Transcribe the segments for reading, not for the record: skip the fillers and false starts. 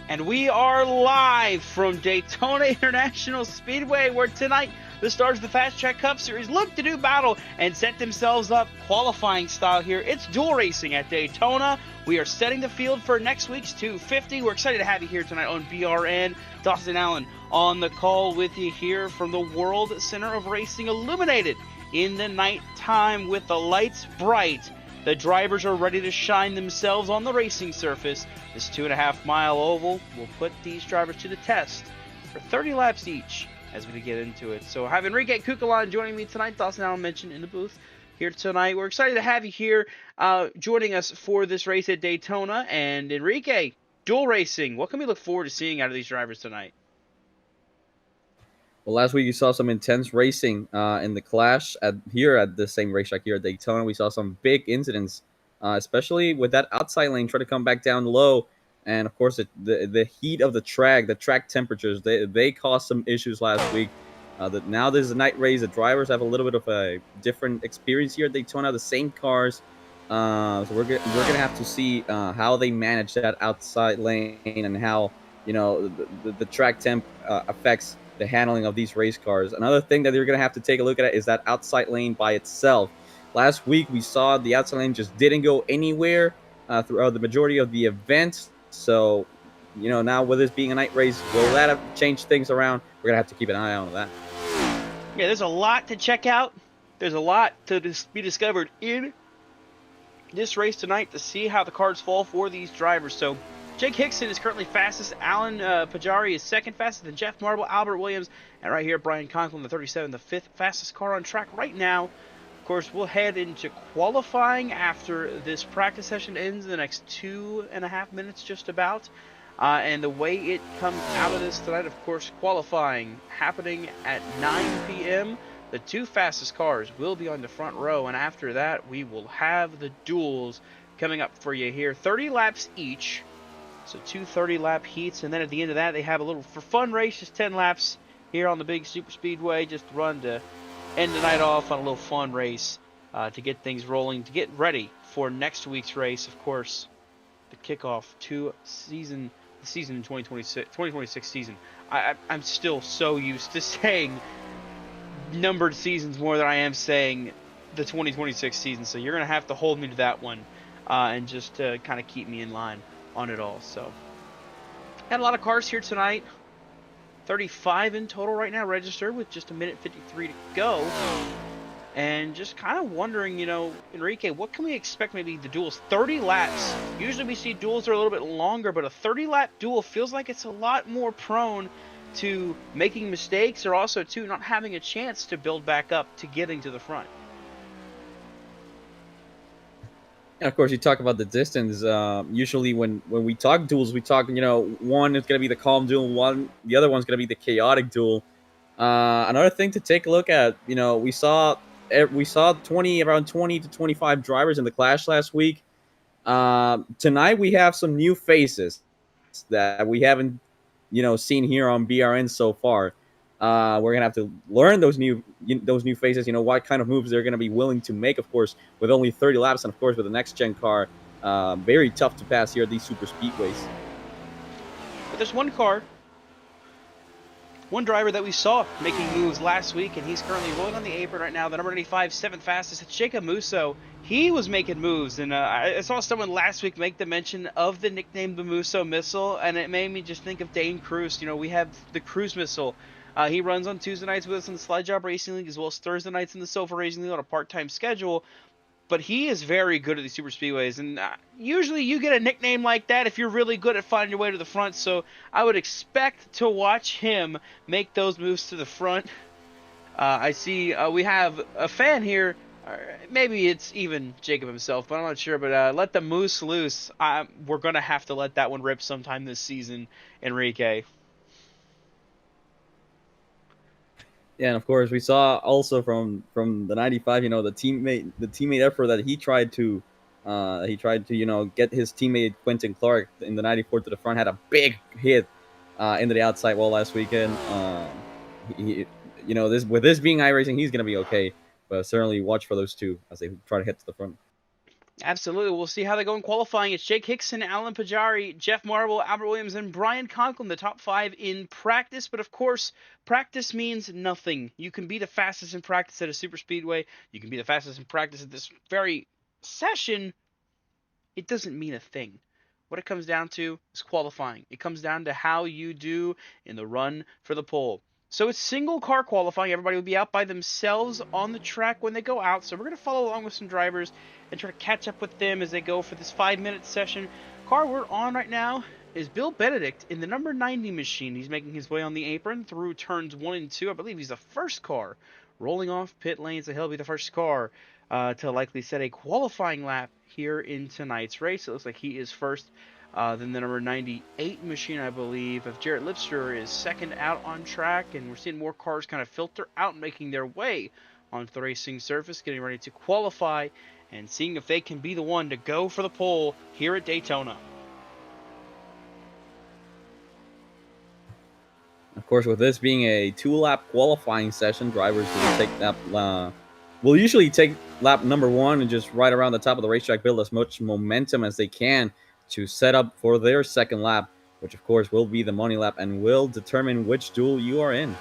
And we are live from Daytona International Speedway, where tonight the stars of the Fast Track Cup Series look to do battle and set themselves up qualifying style here. It's dual racing at Daytona. We are setting the field for next week's 250. We're excited to have you here tonight on BRN. Dawson Allen on the call with you here from the World Center of Racing, illuminated in the nighttime with the lights bright. The drivers are ready to shine themselves on the racing surface. This 2.5-mile oval will put these drivers to the test for 30 laps each as we get into it. So I have Enrique Cucalan joining me tonight. Dawson Allen mentioned in the booth here tonight. We're excited to have you here joining us for this race at Daytona. And Enrique, dual racing, what can we look forward to seeing out of these drivers tonight? Well, last week you saw some intense racing in the clash here at the same racetrack here at Daytona. We saw some big incidents, especially with that outside lane trying to come back down low. And of course, the heat of the track temperatures, they caused some issues last week. Now this is a night race. The drivers have a little bit of a different experience here at Daytona. The same cars, so we're gonna have to see how they manage that outside lane and how the track temp affects the handling of these race cars. Another thing that they're going to have to take a look at is that outside lane by itself. Last week, we saw the outside lane just didn't go anywhere throughout the majority of the event. So, now with this being a night race, will that have changed things around? We're going to have to keep an eye on that. Yeah, there's a lot to check out. There's a lot to be discovered in this race tonight to see how the cards fall for these drivers. So Jake Hickson is currently fastest. Alan Pajari is second fastest. Then Jeff Marble, Albert Williams, and right here Brian Conklin, the 37, the fifth fastest car on track right now. Of course, we'll head into qualifying after this practice session ends in the next 2.5 minutes, just about. And the way it comes out of this tonight, of course, qualifying happening at 9 p.m. The two fastest cars will be on the front row, and after that, we will have the duels coming up for you here. 30 laps each. So 2 30-lap heats, and then at the end of that, they have a little for fun race, just 10 laps here on the big super speedway, just to run to end the night off on a little fun race to get things rolling, to get ready for next week's race. Of course, the kickoff to the season in 2026 season. I'm still so used to saying numbered seasons more than I am saying the 2026 season. So you're gonna have to hold me to that one and just kind of keep me in line on it all. So had a lot of cars here tonight. 35 in total right now registered with just 1:53 to go. And just kind of wondering, Enrique, what can we expect maybe the duels? 30 laps. Usually we see duels that are a little bit longer, but a 30-lap duel feels like it's a lot more prone to making mistakes, or also to not having a chance to build back up to getting to the front. And of course, you talk about the distance. Usually, when we talk duels, we talk. One is going to be the calm duel. The other one's going to be the chaotic duel. Another thing to take a look at. We saw around 20 to 25 drivers in the clash last week. Tonight we have some new faces that we haven't seen here on BRN so far. We're gonna have to learn those new faces. What kind of moves they're gonna be willing to make. Of course, with only 30 laps, and of course with the next gen car, very tough to pass here at these super speedways. But there's one driver that we saw making moves last week, and he's currently rolling on the apron right now. The number 95, seventh fastest. It's Jacob Musso. He was making moves, and I saw someone last week make the mention of the nickname the Musso Missile, and it made me just think of Dane Cruz. We have the Cruz Missile. He runs on Tuesday nights with us in the Slide Job Racing League, as well as Thursday nights in the Sofa Racing League on a part-time schedule. But he is very good at these super speedways, and usually you get a nickname like that if you're really good at finding your way to the front. So I would expect to watch him make those moves to the front. I see we have a fan here. Maybe it's even Jacob himself, but I'm not sure. But let the moose loose. We're going to have to let that one rip sometime this season, Enrique. Yeah, and of course we saw also from the 95, the teammate effort that he tried to get his teammate Quentin Clark in the 94 to the front, had a big hit into the outside wall last weekend. This being iRacing, he's gonna be okay, but certainly watch for those two as they try to hit to the front. Absolutely. We'll see how they go in qualifying. It's Jake Hickson, Alan Pajari, Jeff Marble, Albert Williams, and Brian Conklin, the top 5 in practice. But of course, practice means nothing. You can be the fastest in practice at a super speedway. You can be the fastest in practice at this very session. It doesn't mean a thing. What it comes down to is qualifying. It comes down to how you do in the run for the pole. So it's single car qualifying. Everybody will be out by themselves on the track when they go out. So we're going to follow along with some drivers and try to catch up with them as they go for this 5-minute session. Car we're on right now is Bill Benedict in the number 90 machine. He's making his way on the apron through turns 1 and 2. I believe he's the first car rolling off pit lane, so he'll be the first car to likely set a qualifying lap here in tonight's race. It looks like he is first. Then the number 98 machine, I believe, of Jarrett Lipster is second out on track, and we're seeing more cars kind of filter out, making their way onto the racing surface, getting ready to qualify, and seeing if they can be the one to go for the pole here at Daytona. Of course, with this being a 2-lap qualifying session, drivers will take that. Will usually take lap number 1 and just right around the top of the racetrack, build as much momentum as they can to set up for their second lap, which of course will be the money lap and will determine which duel you are in.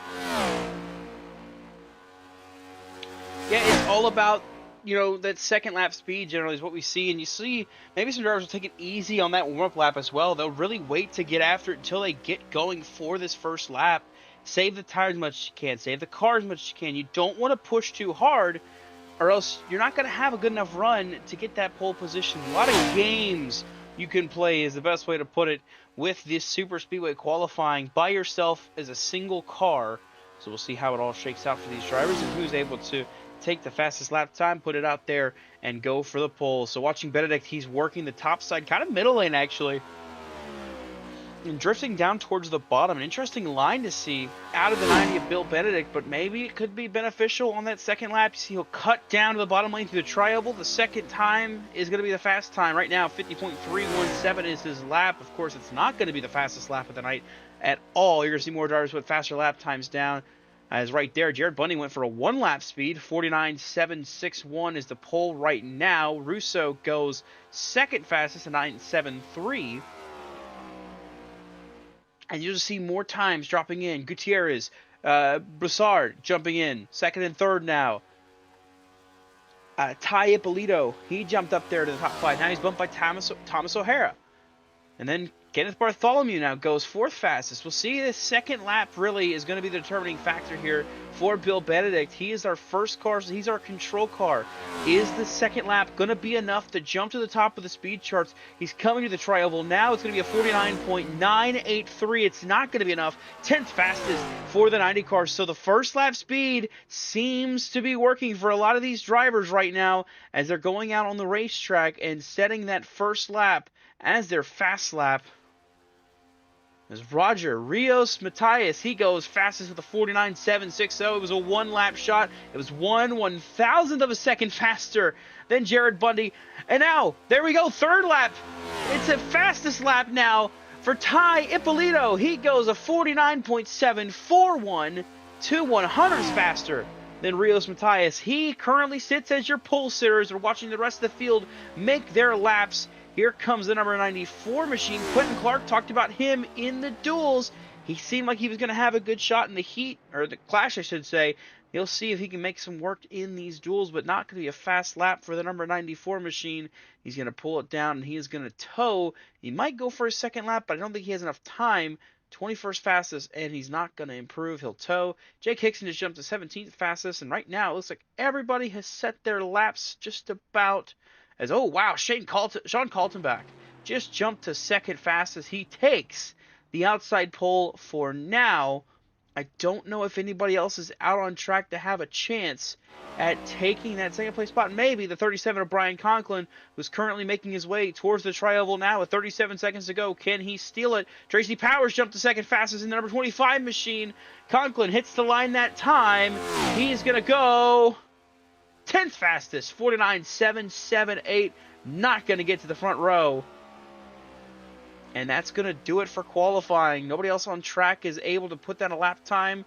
Yeah, it's all about, that second lap speed generally is what we see. And you see maybe some drivers will take it easy on that warm-up lap as well. They'll really wait to get after it until they get going for this first lap. Save the tires as much as you can. Save the car as much as you can. You don't want to push too hard, or else you're not going to have a good enough run to get that pole position. A lot of games you can play is the best way to put it with this super speedway qualifying by yourself as a single car. So we'll see how it all shakes out for these drivers and who's able to take the fastest lap time, put it out there, and go for the pole. So watching Benedict, he's working the top side, kind of middle lane actually, and drifting down towards the bottom. An interesting line to see out of the 90 of Bill Benedict, but maybe it could be beneficial on that second lap. You see he'll cut down to the bottom lane through the tri-oval. The second time is going to be the fast time. Right now, 50.317 is his lap. Of course, it's not going to be the fastest lap of the night at all. You're going to see more drivers put faster lap times down. As right there, Jared Bundy went for a 1-lap speed. 49.761 is the pole right now. Russo goes second fastest at 9.73. And you'll see more times dropping in. Gutierrez, Broussard jumping in. Second and third now. Ty Ippolito, he jumped up there to the top 5. Now he's bumped by Thomas O'Hara. And then Kenneth Bartholomew now goes fourth fastest. We'll see this second lap really is going to be the determining factor here for Bill Benedict. He is our first car, so he's our control car. Is the second lap going to be enough to jump to the top of the speed charts? He's coming to the tri-oval. Now it's going to be a 49.983. It's not going to be enough. 10th fastest for the 90 cars. So the first lap speed seems to be working for a lot of these drivers right now as they're going out on the racetrack and setting that first lap as their fast lap. As Roger Rios Matias, he goes fastest with a 49.760. It was a 1-lap shot. It was 1/1000th of a second faster than Jared Bundy. And now, there we go, third lap. It's a fastest lap now for Ty Ippolito. He goes a 49.741, 2/100ths faster than Rios Matias. He currently sits as your pole sitter as we're watching the rest of the field make their laps. Here comes the number 94 machine. Quentin Clark talked about him in the duels. He seemed like he was going to have a good shot in the heat, or the clash, I should say. He'll see if he can make some work in these duels, but not going to be a fast lap for the number 94 machine. He's going to pull it down, and he is going to tow. He might go for a second lap, but I don't think he has enough time. 21st fastest, and he's not going to improve. He'll tow. Jake Hickson just jumped to 17th fastest, and right now it looks like everybody has set their laps just about. As, oh, wow, Sean Kaltenbach just jumped to second fastest. He takes the outside pole for now. I don't know if anybody else is out on track to have a chance at taking that second place spot. Maybe the 37 of Brian Conklin, who's currently making his way towards the tri-oval now with 37 seconds to go. Can he steal it? Tracy Powers jumped to second fastest in the number 25 machine. Conklin hits the line that time. He's going to go 10th fastest, 49.778, not going to get to the front row. And that's going to do it for qualifying. Nobody else on track is able to put down a lap time.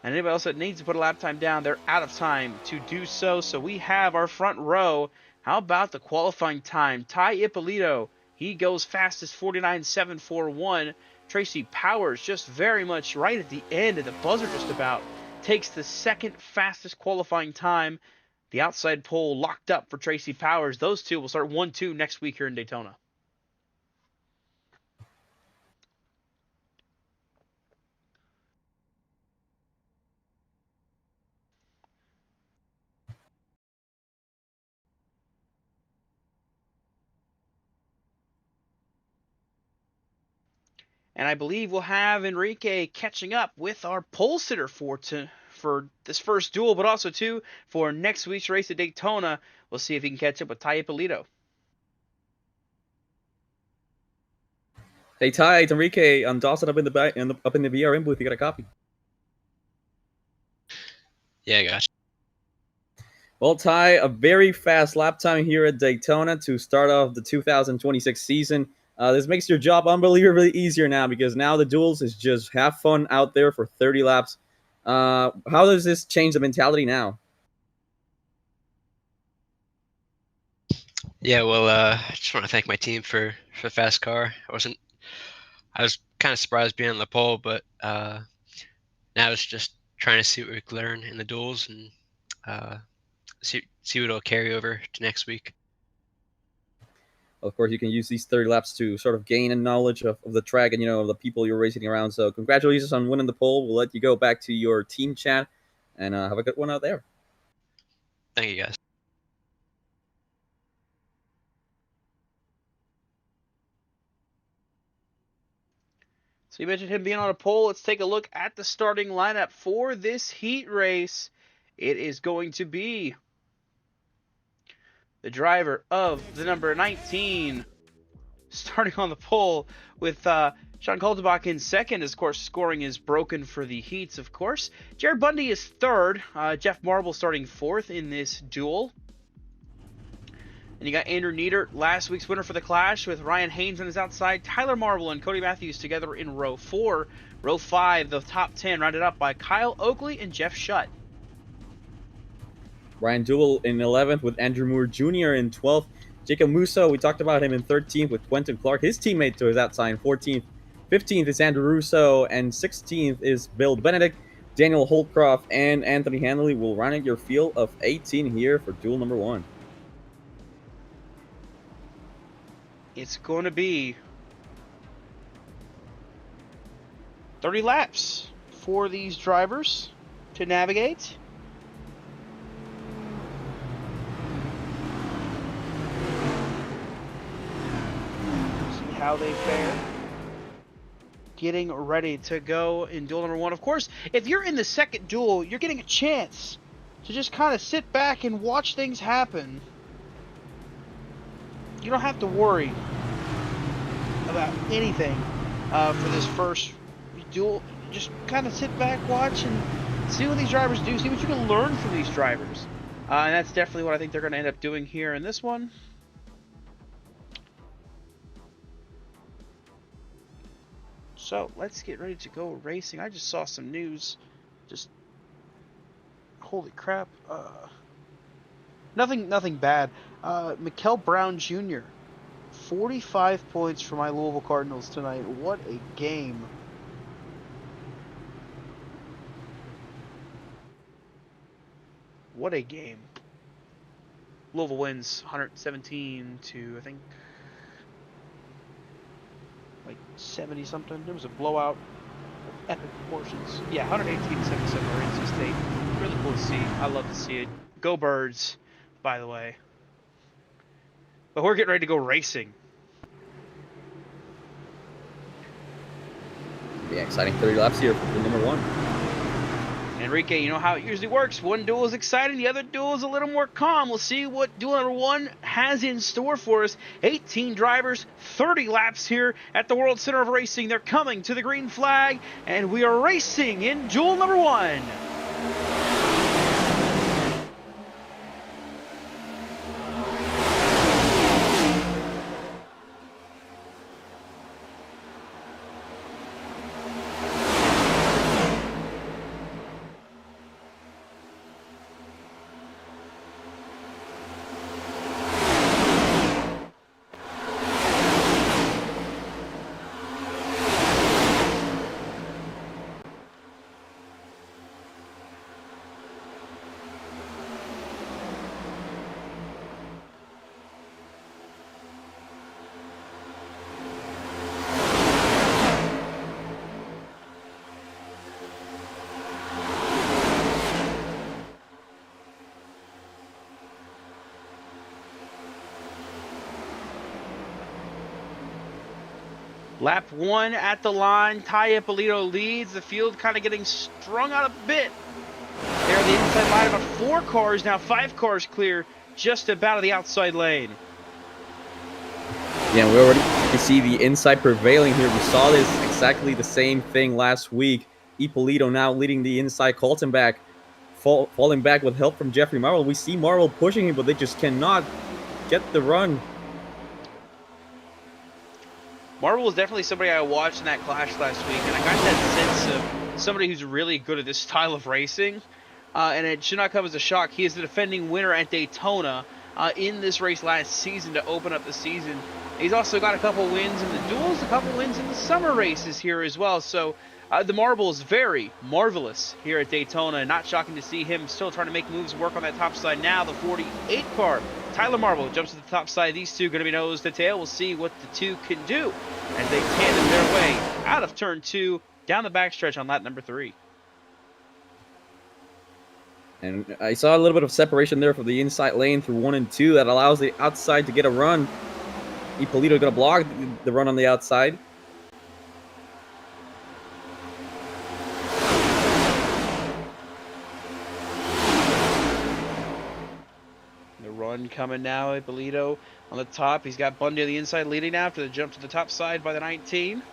And anybody else that needs to put a lap time down, they're out of time to do so. So we have our front row How about the qualifying time? Ty Ippolito, he goes fastest 49.741. Tracy Powers, just very much right at the end of the buzzer, just about, takes the second fastest qualifying time. The outside pole locked up for Tracy Powers. Those two will start 1-2 next week here in Daytona. And I believe we'll have Enrique catching up with our pole sitter for this first duel, but also too for next week's race at Daytona. We'll see if he can catch up with Ty Ippolito. Hey Ty, it's Enrique. I'm Dawson up in the BRM booth. You got a copy? Yeah, gosh. Well, Ty, a very fast lap time here at Daytona to start off the 2026 season. This makes your job unbelievably easier now because now the duels is just have fun out there for 30 laps. How does this change the mentality now? Yeah, well, I just want to thank my team for the fast car. I was kind of surprised being on the pole, but now it's just trying to see what we can learn in the duels and uh, see what it'll carry over to next week. Of course, you can use these 30 laps to sort of gain a knowledge of the track and, of the people you're racing around. So congratulations on winning the pole. We'll let you go back to your team chat and have a good one out there. Thank you, guys. So you mentioned him being on a pole. Let's take a look at the starting lineup for this heat race. It is going to be the driver of the number 19, starting on the pole with Sean Kaltenbach in second. Of course, scoring is broken for the heats, of course. Jared Bundy is third. Jeff Marble starting fourth in this duel. And you got Andrew Nieder, last week's winner for the Clash, with Ryan Haynes on his outside. Tyler Marble and Cody Matthews together in row 4. Row 5, the top 10 rounded up by Kyle Oakley and Jeff Shutt. Ryan Duell in 11th with Andrew Moore Jr. in 12th. Jacob Musso, we talked about him in 13th with Quentin Clark, his teammate to his outside in 14th. 15th is Andrew Russo, and 16th is Bill Benedict. Daniel Holcroft and Anthony Hanley will run at your field of 18 here for duel number 1. It's going to be 30 laps for these drivers to navigate. See how they fare. Getting ready to go in duel number 1. Of course, if you're in the second duel, you're getting a chance to just kind of sit back and watch things happen. You don't have to worry about anything for this first duel. Just kind of sit back, watch, and see what these drivers do. See what you can learn from these drivers. And that's definitely what I think they're going to end up doing here in this one. So let's get ready to go racing. I just saw some news. Just holy crap. Nothing bad. Mikel Brown Jr. 45 points for my Louisville Cardinals tonight. What a game. What a game. Louisville wins 117 to, I think, like 70 something. There was a blowout. Epic proportions. Yeah, 118-77 for NC State. Really cool to see. I love to see it. Go Birds, by the way. But we're getting ready to go racing. Yeah, exciting 30 laps here for number 1. Enrique, you know how it usually works. One duel is exciting, the other duel is a little more calm. We'll see what duel number 1 has in store for us. 18 drivers, 30 laps here at the World Center of Racing. They're coming to the green flag, and we are racing in duel number 1. Lap 1 at the line. Ty Ippolito leads. The field kind of getting strung out a bit. There, the inside line, about 4 cars now, 5 cars clear, just about of the outside lane. Yeah, we already can see the inside prevailing here. We saw this exactly the same thing last week. Ippolito now leading the inside, Colton back, falling back with help from Jeffrey Marvel. We see Marvel pushing him, but they just cannot get the run. Marvel was definitely somebody I watched in that clash last week, and I got that sense of somebody who's really good at this style of racing. And it should not come as a shock. He is the defending winner at Daytona in this race last season to open up the season. He's also got a couple wins in the duels, a couple wins in the summer races here as well. So the Marble is very marvelous here at Daytona. Not shocking to see him still trying to make moves work on that top side now. The 48 car, Tyler Marble jumps to the top side. These two going to be nose to tail. We'll see what the two can do as they tandem their way out of turn 2 down the backstretch on lap number 3. And I saw a little bit of separation there from the inside lane through 1 and 2 that allows the outside to get a run. Ippolito going to block the run on the outside. The run coming now, Ippolito on the top. He's got Bundy on the inside leading after the jump to the top side by the 19.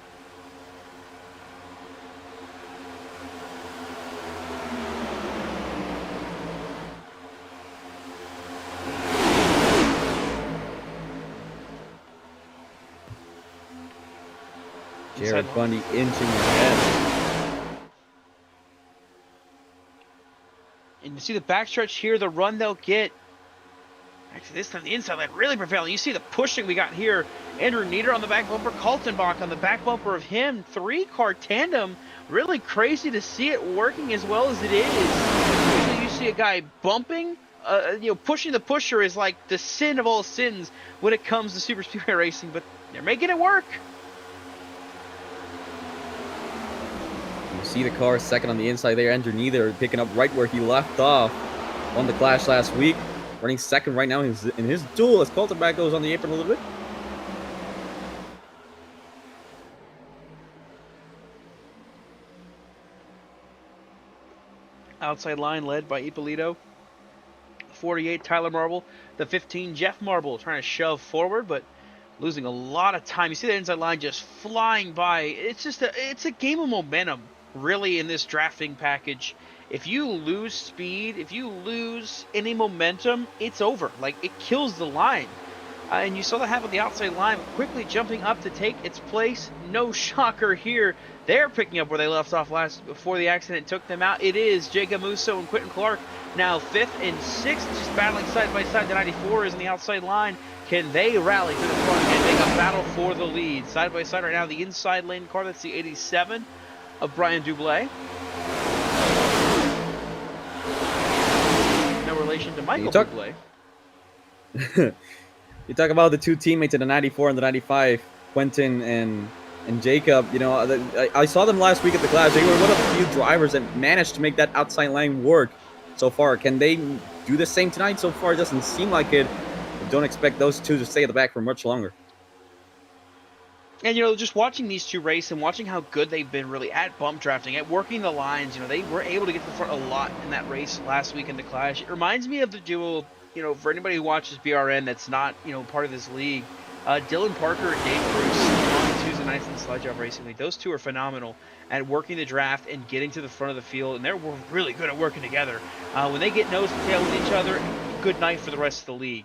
Jared Bundy inching ahead. And you see the backstretch here, the run they'll get. Actually, this time the inside line really prevailing. You see the pushing we got here. Andrew Nieder on the back bumper, Kaltenbach on the back bumper of him. 3-car tandem. Really crazy to see it working as well as it is. Usually you see a guy bumping. Pushing the pusher is like the sin of all sins when it comes to super speedway racing, but they're making it work. You see the car second on the inside there. Andrew Nieder picking up right where he left off on the clash last week. Running second right now in his duel as Kaltenbach goes on the apron a little bit. Outside line led by Ippolito. 48, Tyler Marble. The 15, Jeff Marble, trying to shove forward, but losing a lot of time. You see that inside line just flying by. It's a game of momentum, really, in this drafting package. If you lose speed, if you lose any momentum, it's over. Like, it kills the line. And you saw that happen on the outside line, quickly jumping up to take its place. No shocker here. They're picking up where they left off before the accident took them out. It is Jacob Musso and Quentin Clark now 5th and 6th, just battling side by side. The 94 is on the outside line. Can they rally to the front and make a battle for the lead? Side by side right now, the inside lane car, that's the 87 of Brian Dublé. No relation to Michael Dublé. You talk about the two teammates in the 94 and the 95, Quentin and Jacob. You know, I saw them last week at the clash. They were one of the few drivers that managed to make that outside line work so far. Can they do the same tonight? So far, it doesn't seem like it. But don't expect those two to stay at the back for much longer. And, just watching these two race and watching how good they've been really at bump drafting, at working the lines, they were able to get to the front a lot in that race last week in the clash. It reminds me of the duel, for anybody who watches BRN that's not, part of this league, Dylan Parker and Dave Bruce on Tuesday nights in the Sled Job Racing League. Those two are phenomenal at working the draft and getting to the front of the field, and they're really good at working together. When they get nose to tail with each other, good night for the rest of the league.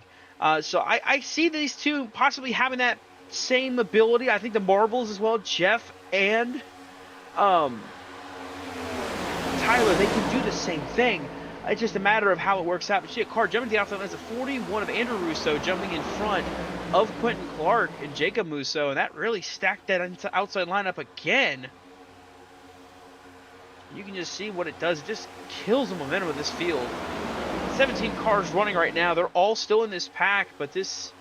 So I see these two possibly having that same ability. I think the Marbles as well, Jeff and Tyler, they can do the same thing. It's just a matter of how it works out. But you see a car jumping to the outside line. It's a 41 of Andrew Russo jumping in front of Quentin Clark and Jacob Musso, and that really stacked that outside line up again. You can just see what it does. It just kills the momentum of this field. 17 cars running right now. They're all still in this pack, but this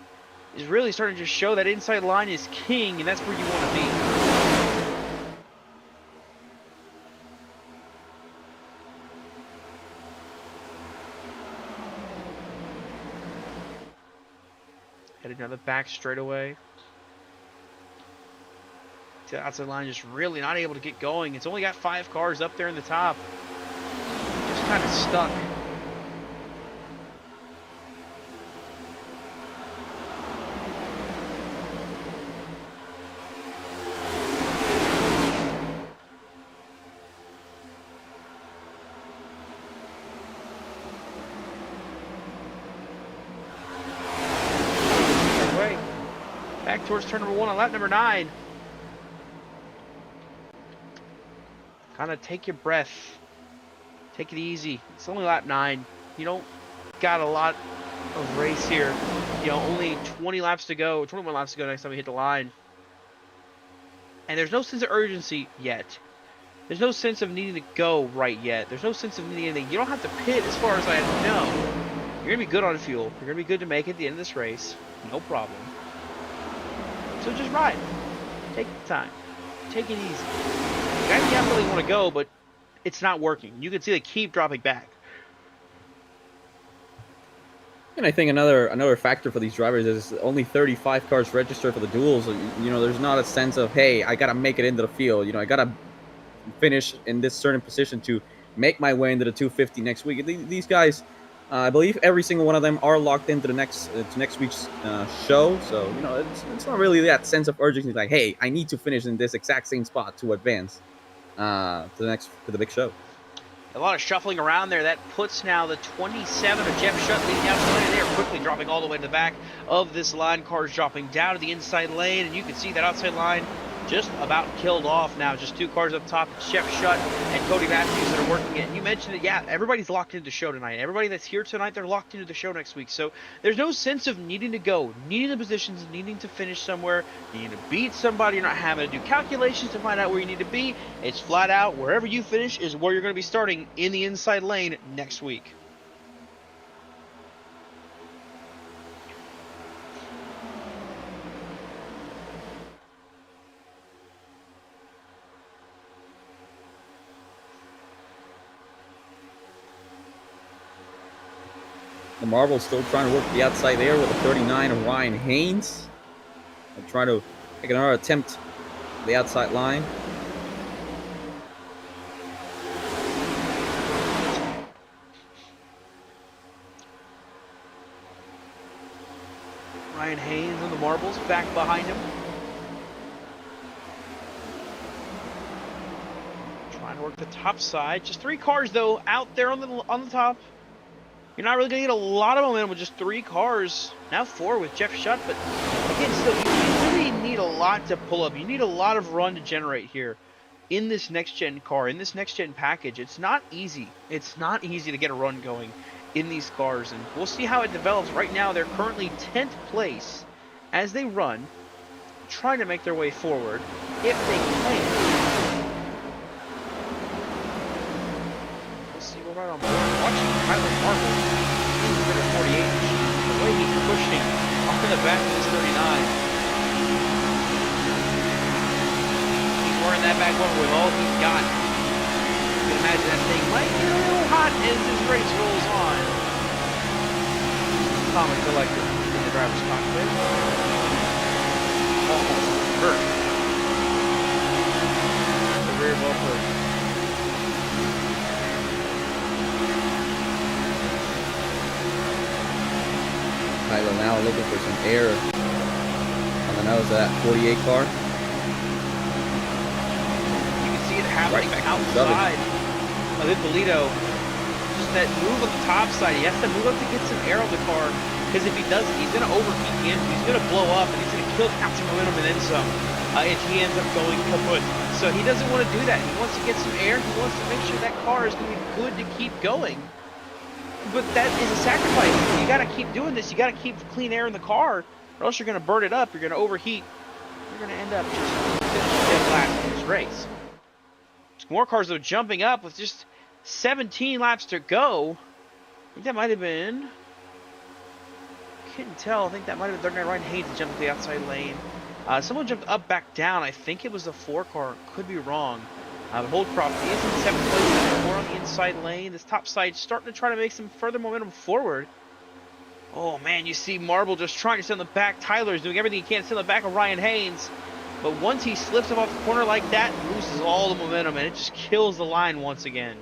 is really starting to show that inside line is king, and that's where you want to be. Heading down the back straightaway. The outside line just really not able to get going. It's only got 5 cars up there in the top. Just kind of stuck. Back towards turn number 1 on lap number 9. Kind of take your breath. Take it easy. It's only lap 9. You don't got a lot of race here. You know, only 20 laps to go, 21 laps to go next time we hit the line. And there's no sense of urgency yet. There's no sense of needing to go right yet. There's no sense of needing anything. You don't have to pit as far as I know. You're going to be good on fuel. You're going to be good to make it at the end of this race. No problem. So just ride. Take the time. Take it easy. You guys definitely want to go, but it's not working. You can see they keep dropping back. And I think another factor for these drivers is only 35 cars registered for the duels. You know, there's not a sense of, hey, I gotta make it into the field. You know, I gotta finish in this certain position to make my way into the 250 next week. These guys, I believe every single one of them are locked into the next week's show. So you know, it's not really that sense of urgency like, hey, I need to finish in this exact same spot to advance to the big show. A lot of shuffling around there. That puts now the 27 of Jeff Shutt leading out the lane. They are quickly dropping all the way to the back of this line. Cars dropping down to the inside lane, and you can see that outside line just about killed off now. Just 2 cars up top. It's Jeff Shutt and Cody Matthews that are working it. And you mentioned it, yeah, everybody's locked into the show tonight. Everybody that's here tonight, they're locked into the show next week. So there's no sense of needing to go, needing the positions, needing to finish somewhere, needing to beat somebody. You're not having to do calculations to find out where you need to be. It's flat out, wherever you finish is where you're going to be starting in the inside lane next week. The Marvel's still trying to work the outside there with a 39 of Ryan Haynes. They'll try to make another attempt at the outside line. Ryan Haynes and the Marbles back behind him. Trying to work the top side. Just 3 cars though out there on the top. You're not really going to get a lot of momentum with just 3 cars. Now 4 with Jeff Shutt, but again, still, you really need a lot to pull up. You need a lot of run to generate here in this next-gen car, in this next-gen package. It's not easy. It's not easy to get a run going in these cars, and we'll see how it develops. Right now, they're currently 10th place as they run, trying to make their way forward if they can. Right on board. Watching Tyler Marble in the 48, the way he's pushing off in the back of this 39. He's wearing that back one with all he's got. You can imagine that thing might get a little hot as this race rolls on. Common collector in the driver's cockpit. Almost hurt. The rear bumper. Tyler now looking for some air on the nose of that 48 car. You can see it happening right outside of Ippolito. Just that move on the top side. He has to move up to get some air on the car, because if he doesn't, he's going to overheat the engine. He's going to blow up, and he's going to kill captain momentum and then some if he ends up going kaput. So he doesn't want to do that. He wants to get some air. He wants to make sure that car is going to be good to keep going. But that is a sacrifice. You got to keep doing this. You got to keep clean air in the car, or else you're going to burn it up. You're going to overheat. You're going to end up just dead last in this race. More cars though jumping up with just 17 laps to go. I think that might have been. Couldn't tell. I think that might have been 39 Ryan Haynes that jumped to the outside lane. Someone jumped up back down. I think it was the 4 car. Could be wrong. But Holdcroft is in 7th place. More on the inside lane. This top side starting to try to make some further momentum forward. Oh man, you see Marble just trying to stay on the back. Tyler's doing everything he can to stay on the back of Ryan Haynes. But once he slips up off the corner like that, loses all the momentum, and it just kills the line once again.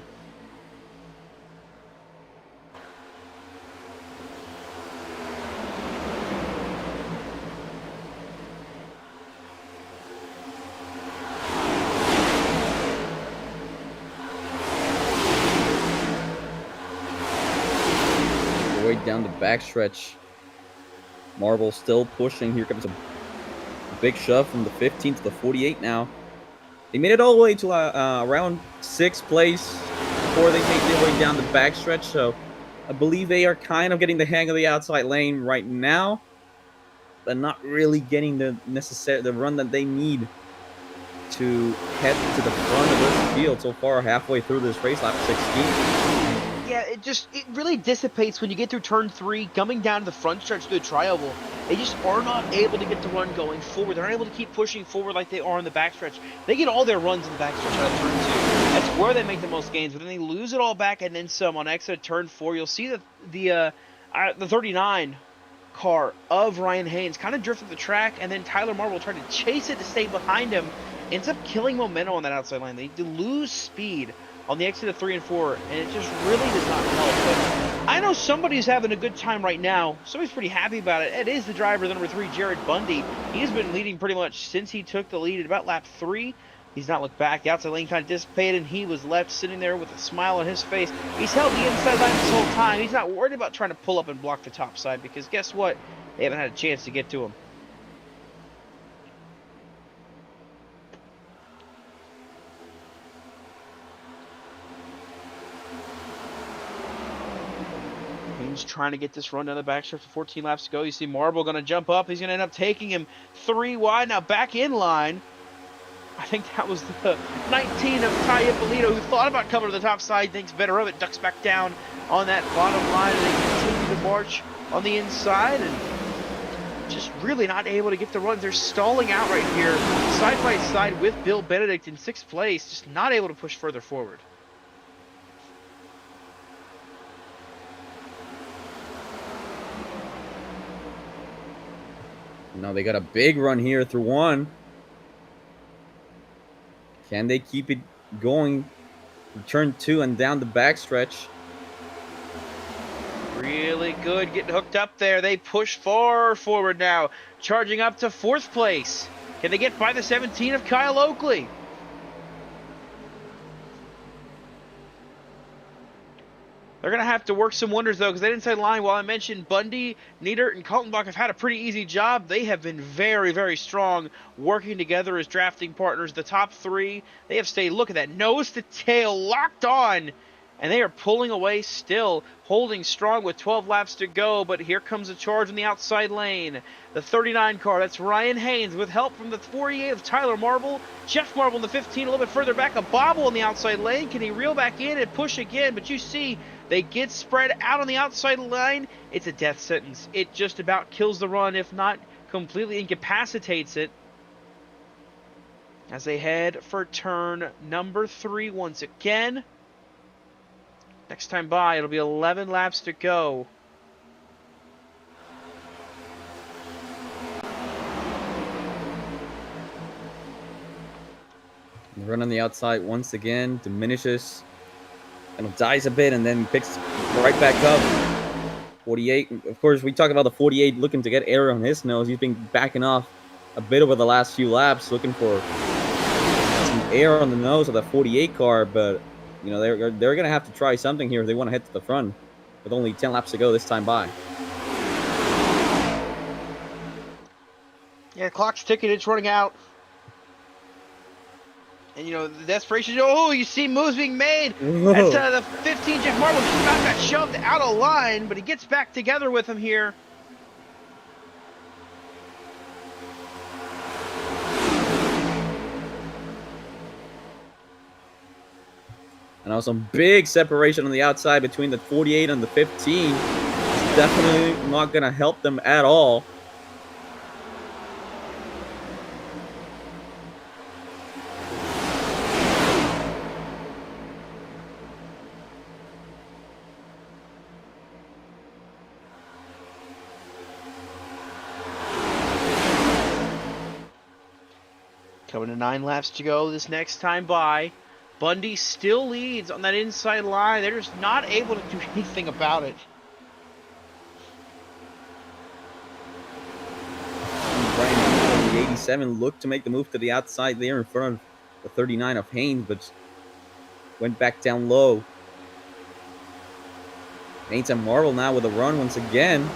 Way down the backstretch. Marble still pushing. Here comes a big shove from the 15 to the 48 now. They made it all the way to around 6th place before they make their way down the backstretch. So I believe they are kind of getting the hang of the outside lane right now, but not really getting the run that they need to head to the front of this field so far halfway through this race, lap 16. Yeah, it really dissipates when you get through turn 3, coming down to the front stretch through the tri-oval. They just are not able to get the run going forward. They're not able to keep pushing forward like they are in the backstretch. They get all their runs in the backstretch out of turn 2. That's where they make the most gains, but then they lose it all back and then some on exit turn 4. You'll see that the 39 car of Ryan Haynes kind of drifted the track, and then Tyler Marble tried to chase it to stay behind him. Ends up killing momentum on that outside line. They lose speed on the exit of 3 and 4, and it just really does not help. But I know somebody's having a good time right now. Somebody's pretty happy about it. It is the driver, the number 3, Jared Bundy. He's been leading pretty much since he took the lead at about lap 3. He's not looked back. The outside lane kind of dissipated, and he was left sitting there with a smile on his face. He's held the inside line this whole time. He's not worried about trying to pull up and block the top side, because guess what? They haven't had a chance to get to him. He's trying to get this run down the backstretch with 14 laps to go. You see Marble going to jump up. He's going to end up taking him 3 wide. Now back in line. I think that was the 19 of Ty Ippolito, who thought about coming to the top side, thinks better of it, ducks back down on that bottom line, and they continue to march on the inside, and just really not able to get the runs. They're stalling out right here, side by side with Bill Benedict in 6th place, just not able to push further forward. Now they got a big run here through 1. Can they keep it going? Turn 2 and down the backstretch. Really good getting hooked up there. They push far forward now, charging up to 4th place. Can they get by the 17 of Kyle Oakley? They're going to have to work some wonders, though, because that inside line, while I mentioned Bundy, Niedert, and Kaltenbach have had a pretty easy job, they have been very, very strong working together as drafting partners. The top 3, they have stayed, look at that, nose to tail, locked on, and they are pulling away still, holding strong with 12 laps to go, but here comes a charge in the outside lane. The 39 car, that's Ryan Haynes, with help from the 48 of Tyler Marble. Jeff Marble in the 15, a little bit further back, a bobble in the outside lane. Can he reel back in and push again? But you see, they get spread out on the outside line. It's a death sentence. It just about kills the run, if not completely incapacitates it, as they head for turn number 3 once again. Next time by, it'll be 11 laps to go. The run on the outside once again diminishes. And dies a bit and then picks right back up. 48. Of course, we talk about the 48 looking to get air on his nose. He's been backing off a bit over the last few laps, looking for some air on the nose of that 48 car. But you know they're going to have to try something here if they want to head to the front, with only 10 laps to go this time by. Yeah, clock's ticking. It's running out. And, you know, the desperation, oh, you see moves being made. That's the 15, Jeff Marble just about got shoved out of line, but he gets back together with him here. And now some big separation on the outside between the 48 and the 15. It's definitely not going to help them at all. Coming to 9 laps to go this next time by. Bundy still leads on that inside line. They're just not able to do anything about it. Brian, the 87 looked to make the move to the outside there in front of the 39 of Haynes, but went back down low. Haynes and Marvel now with a run once again.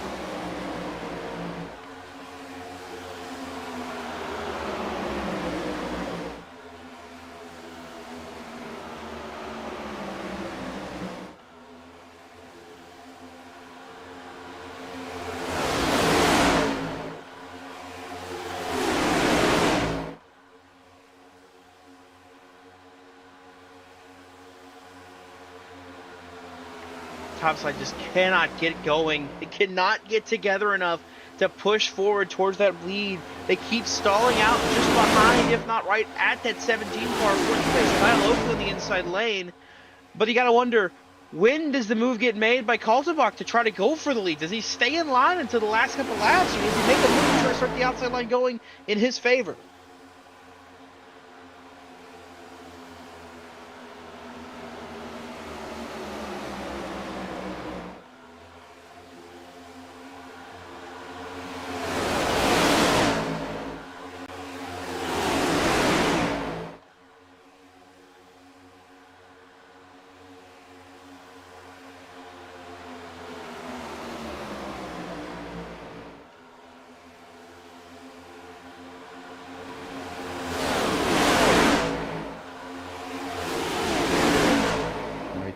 Topside just cannot get going. It cannot get together enough to push forward towards that lead. They keep stalling out just behind, if not right at that 17 car. Fourth place, Kyle Oakley in the inside lane. But you got to wonder, when does the move get made by Kaltenbach to try to go for the lead? Does he stay in line until the last couple laps, or does he make a move to try to start the outside line going in his favor?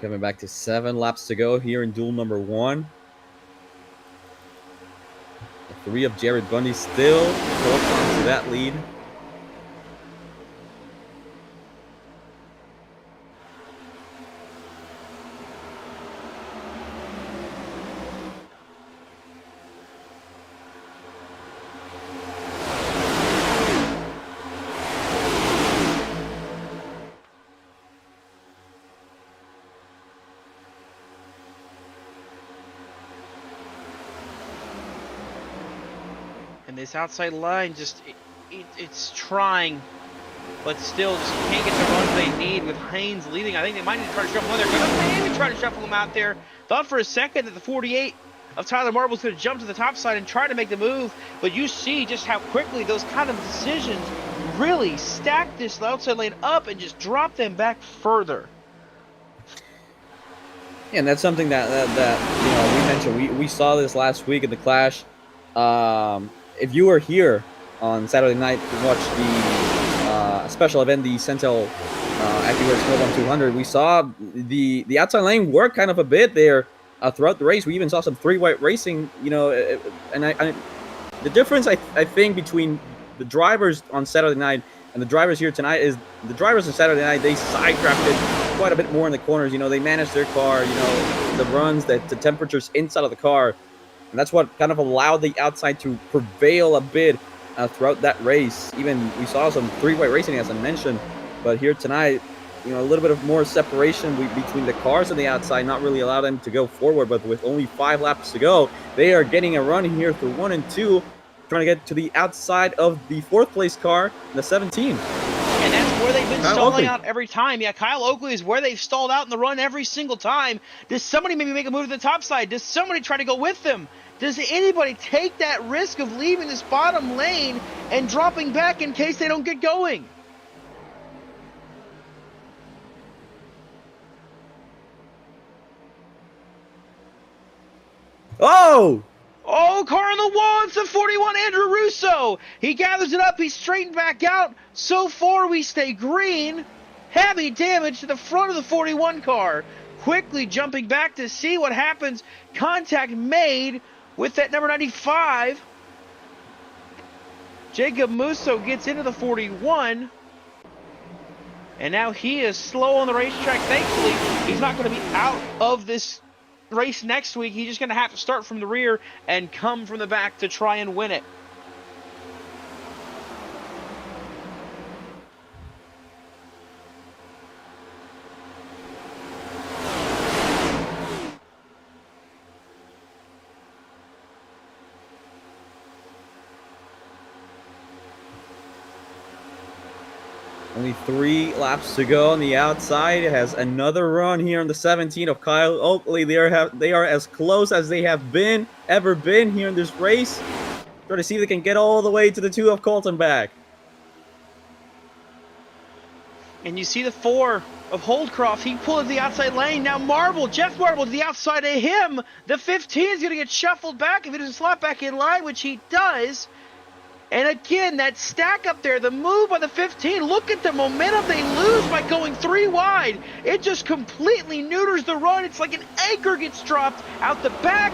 Coming back to 7 laps to go here in duel number 1. The 3 of Jared Bundy still holds on to that lead. And this outside line just, it's trying, but still just can't get the runs they need with Haynes leading. I think they might need to try to shuffle him there. They maybe try to shuffle him out there. Thought for a second that the 48 of Tyler Marble was going to jump to the top side and try to make the move, but you see just how quickly those kind of decisions really stack this outside lane up and just drop them back further. Yeah, and that's something that you know, we mentioned. We saw this last week in the Clash. If you were here on Saturday night to watch the special event, the Centel AccuRace 12 we saw the outside lane work kind of a bit there throughout the race. We even saw some 3-white racing, you know, and the difference I think between the drivers on Saturday night and the drivers here tonight is the drivers on Saturday night, they side drafted quite a bit more in the corners. You know, they managed their car, you know, the runs, the temperatures inside of the car. And that's what kind of allowed the outside to prevail a bit throughout that race. Even we saw some 3-white racing, as I mentioned. But here tonight, you know, a little bit of more separation between the cars on the outside, not really allow them to go forward. But with only 5 laps to go, they are getting a run here through 1 and 2, trying to get to the outside of the 4th place car, the 17. And that's where they've been stalling out every time. Yeah, Kyle Oakley is where they've stalled out in the run every single time. Does somebody maybe make a move to the top side? Does somebody try to go with them? Does anybody take that risk of leaving this bottom lane and dropping back in case they don't get going? Oh! Oh, car on the wall. It's the 41, Andrew Russo. He gathers it up. He's straightened back out. So far, we stay green. Heavy damage to the front of the 41 car. Quickly jumping back to see what happens. Contact made with that number 95. Jacob Musso gets into the 41. And now he is slow on the racetrack. Thankfully, he's not going to be out of this race next week. He's just going to have to start from the rear and come from the back to try and win it. Only 3 laps to go on the outside. It has another run here on the 17 of Kyle Oakley. They are as close as they have ever been here in this race. Try to see if they can get all the way to the 2 of Colton back. And you see the 4 of Holdcroft. He pulled the outside lane. Now Jeff Marble to the outside of him. The 15 is going to get shuffled back if he doesn't slot back in line, which he does. And again, that stack up there, the move by the 15, look at the momentum they lose by going 3 wide. It just completely neuters the run. It's like an anchor gets dropped out the back,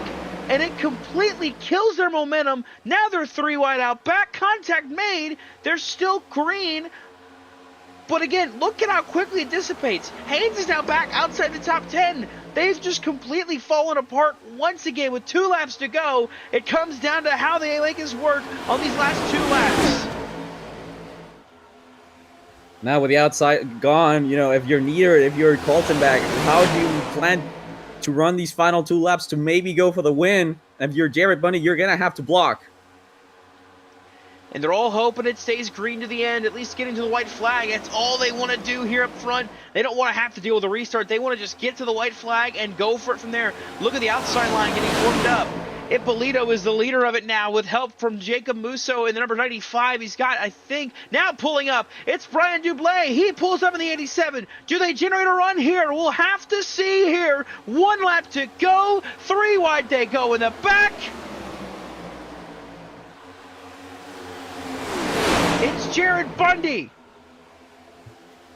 and it completely kills their momentum. Now they're 3 wide out back. Contact made. They're still green. But again, look at how quickly it dissipates. Haynes is now back outside the top 10. They've just completely fallen apart once again with 2 laps to go. It comes down to how they make this work on these last 2 laps. Now with the outside gone, if you're near it, if you're Colton back, how do you plan to run these final 2 laps to maybe go for the win? If you're Jared Bundy, you're going to have to block. And they're all hoping it stays green to the end, at least getting to the white flag. That's all they want to do here up front. They don't want to have to deal with a restart. They want to just get to the white flag and go for it from there. Look at the outside line getting warmed up. Ippolito is the leader of it now with help from Jacob Musso in the number 95. He's got, I think, now pulling up. It's Brian Dublé. He pulls up in the 87. Do they generate a run here? We'll have to see here. 1 lap to go. 3 wide they go in the back. It's Jared Bundy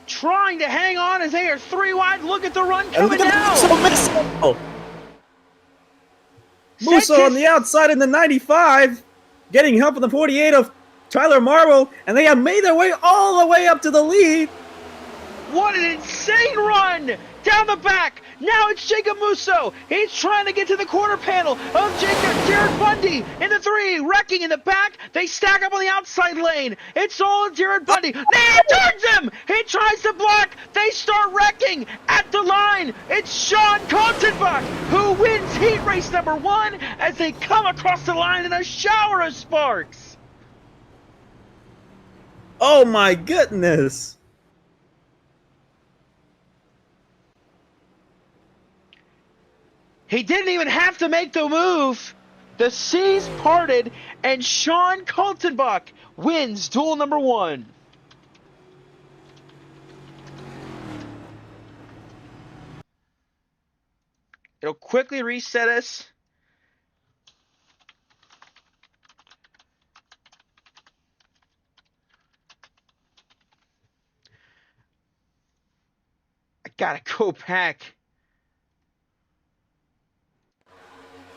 trying to hang on as they are 3 wide. Look at the run coming down. Musso on the outside in the 95, getting help from the 48 of Tyler Marble, and they have made their way all the way up to the lead. What an insane run! Down the back. Now it's Jacob Musso. He's trying to get to the quarter panel of Jared Bundy in the 3, wrecking in the back. They stack up on the outside lane. It's all Jared Bundy. He turns him. He tries to block. They start wrecking at the line. It's Sean Kaltenbach who wins heat race number 1 as they come across the line in a shower of sparks. Oh my goodness. He didn't even have to make the move. The seas parted, and Sean Kaltenbach wins duel number 1. It'll quickly reset us. I gotta go back.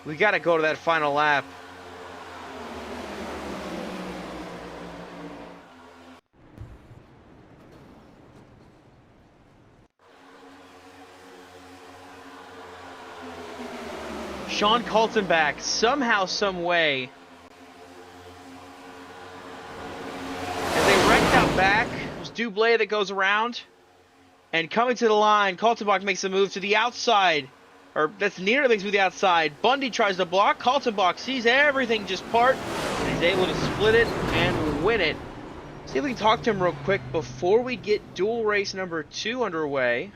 We got to go to that final lap. Sean Kaltenbach, somehow, some way. As they wrecked out back, there's Dublé that goes around. And coming to the line, Kaltenbach makes a move to the outside. Or that's Nina makes with the outside. Bundy tries to block. Kaltenbach sees everything just part. And he's able to split it and win it. See if we can talk to him real quick before we get duel race number 2 underway.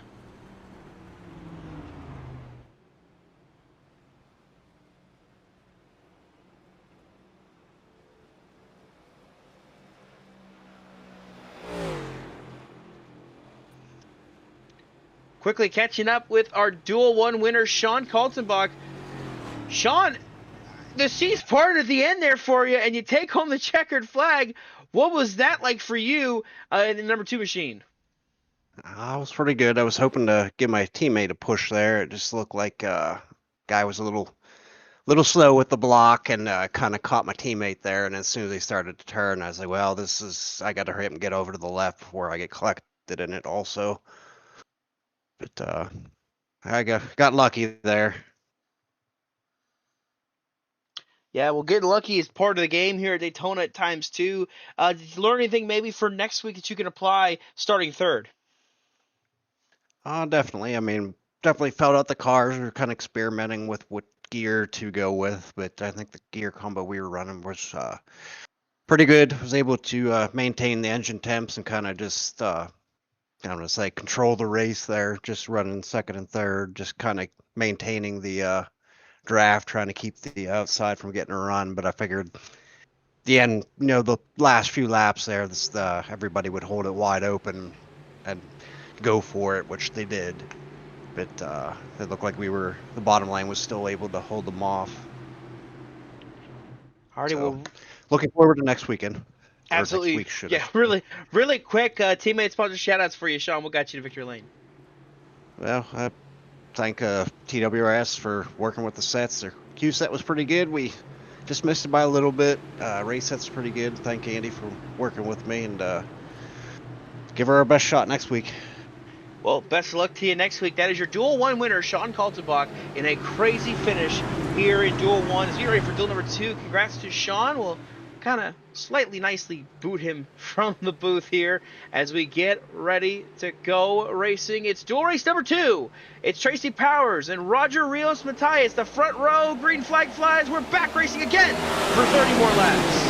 Quickly catching up with our Duel 1 winner, Sean Kaltenbach. Sean, the seas parted at the end there for you, and you take home the checkered flag. What was that like for you in the number 2 machine? I was pretty good. I was hoping to give my teammate a push there. It just looked like guy was a little slow with the block and kind of caught my teammate there. And as soon as they started to turn, I was like, well, I got to hurry up and get over to the left before I get collected in it also. But I got lucky there. Yeah, well, getting lucky is part of the game here at Daytona at times too. Did you learn anything maybe for next week that you can apply starting 3rd? Definitely. I mean, definitely felt out the cars. We were kind of experimenting with what gear to go with, but I think the gear combo we were running was pretty good. Was able to maintain the engine temps and kind of just, I'm going to say, control the race there, just running second and third, just kind of maintaining the draft, trying to keep the outside from getting a run. But I figured the end, the last few laps there, everybody would hold it wide open and go for it, which they did. But it looked like the bottom line was still able to hold them off. Alrighty, So, well, looking forward to next weekend. Or absolutely. next week, Yeah, really quick teammate sponsor shout-outs for you, Sean. What got you to victory lane? Well, I thank TWRS for working with the sets. Their Q set was pretty good. We just missed it by a little bit. Race set's pretty good. Thank Andy for working with me, and give her our best shot next week. Well, best of luck to you next week. That is your Duel 1 winner, Sean Kaltenbach, in a crazy finish here in Duel 1. As we get ready for Duel number 2, congrats to Sean. We'll kind of slightly nicely boot him from the booth here as we get ready to go racing. It's Duel race number 2. It's Tracy Powers and Roger Rios Matias, the front row. Green flag flies. We're back racing again for 30 more laps.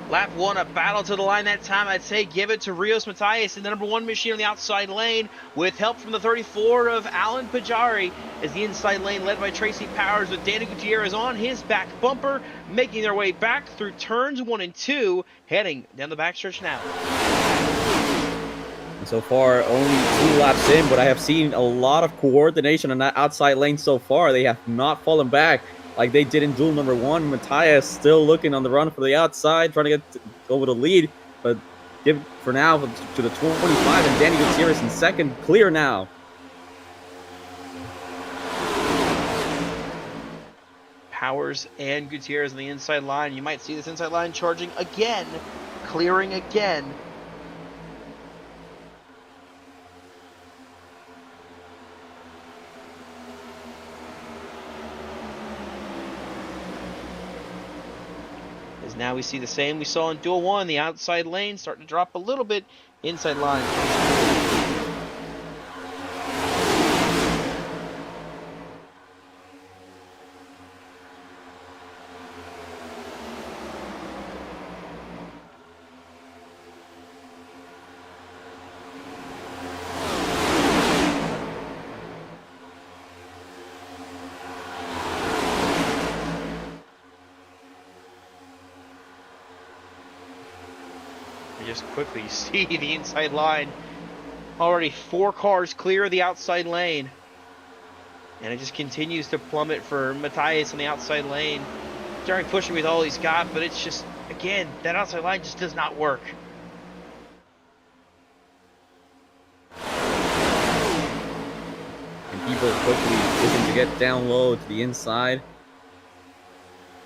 Lap 1, a battle to the line that time. I'd say give it to Rios Matias in the number 1 machine on the outside lane with help from the 34 of Alan Pajari as the inside lane led by Tracy Powers with Danny Gutierrez on his back bumper, making their way back through turns 1 and 2, heading down the backstretch now. And so far, only 2 laps in, but I have seen a lot of coordination on that outside lane so far. They have not fallen back like they did in Duel number 1. Matias still looking on the run for the outside, trying to get over the lead, but give it for now to the 25, and Danny Gutierrez in second, clear now. Powers and Gutierrez on the inside line. You might see this inside line charging again, clearing again. Now we see the same we saw in Duel 1, the outside lane starting to drop a little bit, inside line. Just quickly see the inside line. Already 4 cars clear the outside lane. And it just continues to plummet for Matias on the outside lane. Starting pushing with all he's got, but it's just, again, that outside line just does not work. And people quickly looking to get down low to the inside.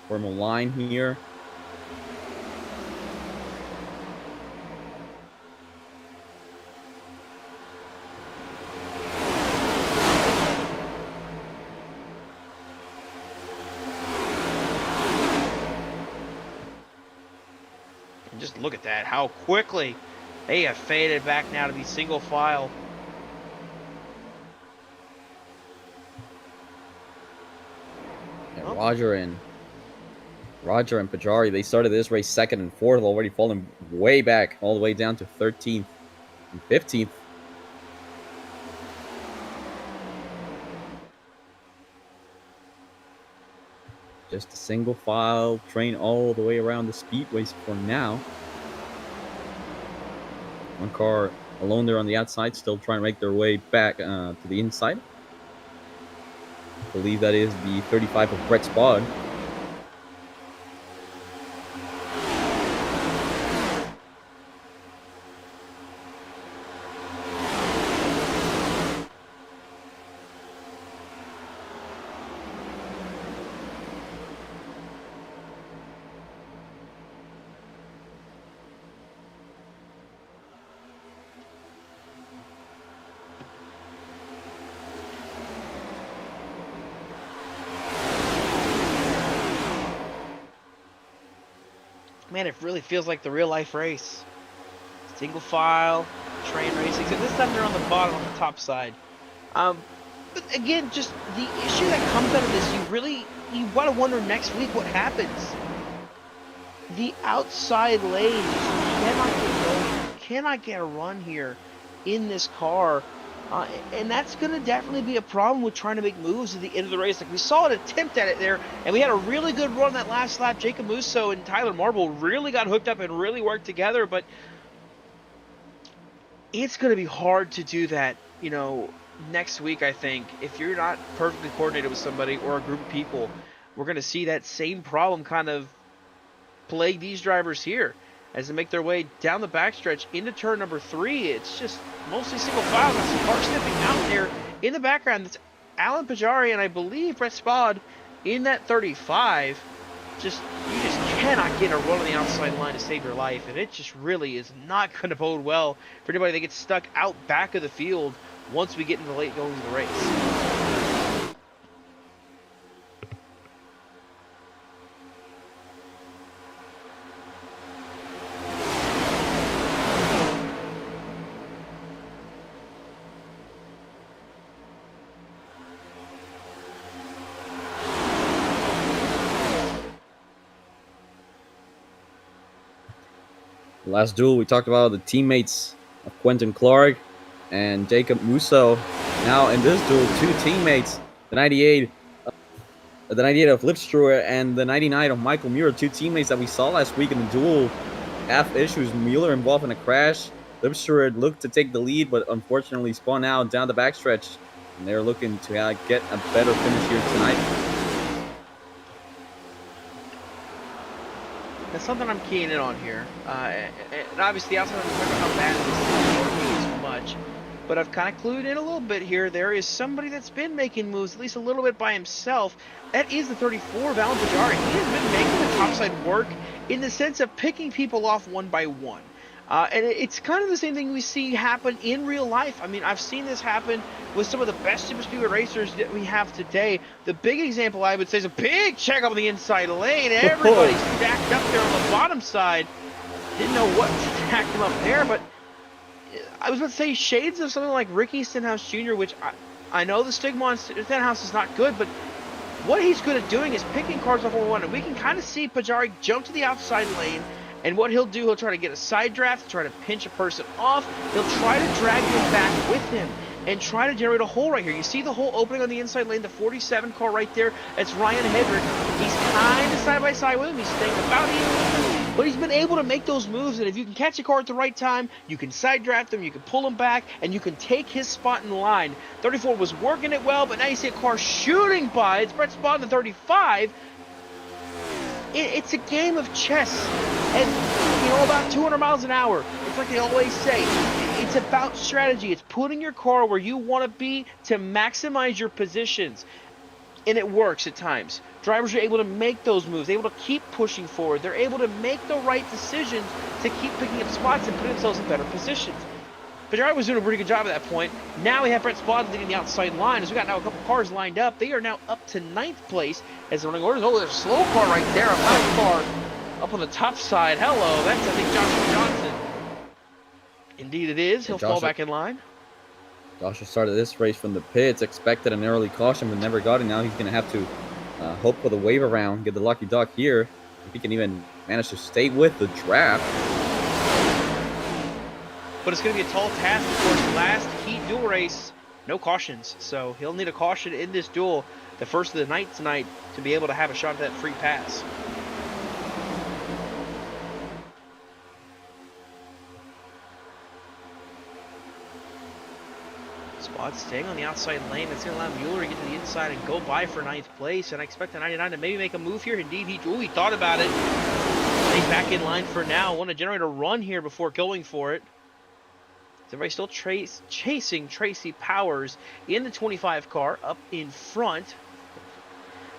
Form a line here. Just look at that, how quickly they have faded back now to be single file. Yeah, Roger and Pajari, they started this race second and fourth, already falling way back, all the way down to 13th and 15th. Just a single file train all the way around the speedways for now. One car alone there on the outside, still trying to make their way back to the inside. believe that is the 35 of Brett Spod. Man, it really feels like the real life race. Single file, train racing. Except this time they're on the bottom, on the top side. But again, just the issue that comes out of this, you want to wonder next week what happens. The outside lane just cannot get going, cannot get a run here in this car. And that's going to definitely be a problem with trying to make moves at the end of the race. Like, we saw an attempt at it there, and we had a really good run that last lap. Jacob Musso and Tyler Marble really got hooked up and really worked together, but it's going to be hard to do that, next week, I think. If you're not perfectly coordinated with somebody or a group of people, we're going to see that same problem kind of plague these drivers here as they make their way down the backstretch into turn number 3. It's just mostly single file. Got some car sniffing out there in the background. That's Alan Pajari and I believe Brett Spod in that 35. You just cannot get a run on the outside line to save your life, and it just really is not going to bode well for anybody that gets stuck out back of the field once we get into the late going of the race. Last duel, we talked about the teammates of Quentin Clark and Jacob Musso. Now in this duel, 2 teammates, the 98 of Lipstruer and the 99 of Michael Muir, 2 teammates that we saw last week in the duel have issues. Mueller involved in a crash. Lipstruer looked to take the lead, but unfortunately spun out down the backstretch. And they're looking to get a better finish here tonight. That's something I'm keying in on here. And obviously, outside of how bad this is as much, but I've kind of clued in a little bit here. There is somebody that's been making moves at least a little bit by himself. That is the 34 of Alan Pajari. He has been making the topside work in the sense of picking people off one by one. And it's kind of the same thing we see happen in real life. I mean, I've seen this happen with some of the best super speedway racers that we have today. The big example I would say is a big check up on the inside lane. Everybody's stacked up there on the bottom side. Didn't know what stacked them up there, but I was about to say shades of something like Ricky Stenhouse Jr., which I know the stigma on Stenhouse is not good, but what he's good at doing is picking cars off one, and we can kind of see Pajari jump to the outside lane. And what he'll do, he'll try to get a side draft, try to pinch a person off. He'll try to drag them back with him and try to generate a hole right here. You see the hole opening on the inside lane, the 47 car right there. That's Ryan Hedrick. He's kind of side by side with him. He's staying about even, but he's been able to make those moves. And if you can catch a car at the right time, you can side draft him, you can pull him back, and you can take his spot in line. 34 was working it well, but now you see a car shooting by. It's Brett Spod in the 35. It's a game of chess, and about 200 miles an hour. It's like they always say, it's about strategy. It's putting your car where you want to be to maximize your positions, and it works at times. Drivers are able to make those moves, able to keep pushing forward. They're able to make the right decisions to keep picking up spots and put themselves in better positions. Pajari was doing a pretty good job at that point. Now we have Brett Spod leading the outside line. As we got now a couple cars lined up, they are now up to 9th place as the running orders. Oh, there's a slow car right there, a fast car up on the top side. Hello, that's I think Joshua Johnson. Indeed it is. He'll fall back in line. Joshua started this race from the pits, expected an early caution, but never got it. Now he's going to have to hope for the wave around, get the lucky duck here. If he can even manage to stay with the draft. But it's going to be a tall task, of course. Last heat duel race, no cautions. So he'll need a caution in this duel, the first of the night tonight, to be able to have a shot at that free pass. Spod But staying on the outside lane, that's going to allow Mueller to get to the inside and go by for 9th place. And I expect the 99 to maybe make a move here. Indeed, he thought about it. Stay back in line for now. Want to generate a run here before going for it. Everybody's still chasing Tracy Powers in the 25 car up in front.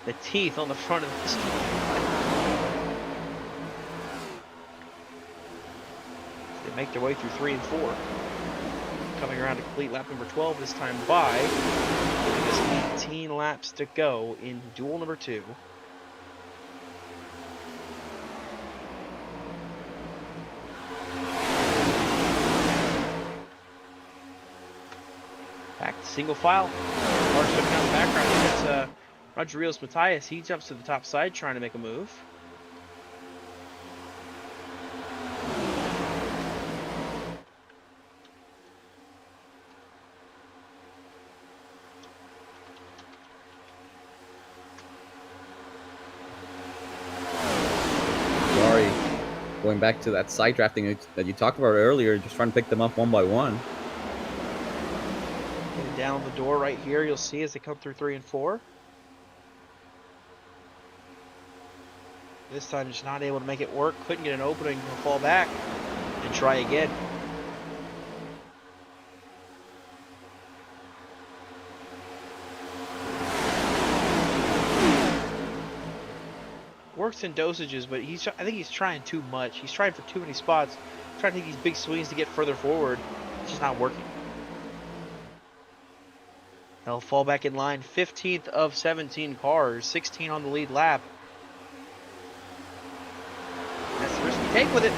The teeth on the front of this 25. They make their way through 3 and 4. Coming around to complete lap number 12 this time by. Giving us 18 laps to go in duel number 2. Back to single file. Cars jumping out in the background. That's Rodriguez Matthias. He jumps to the top side trying to make a move. Going back to that side drafting that you talked about earlier, just trying to pick them up one by one. Getting down the door right here, you'll see as they come through 3 and 4. This time just not able to make it work. Couldn't get an opening. He'll fall back and try again. Works in dosages, but I think he's trying too much. He's trying for too many spots. He's trying to take these big swings to get further forward. It's just not working. He'll fall back in line. 15th of 17 cars. 16 on the lead lap. That's the risk you take with it.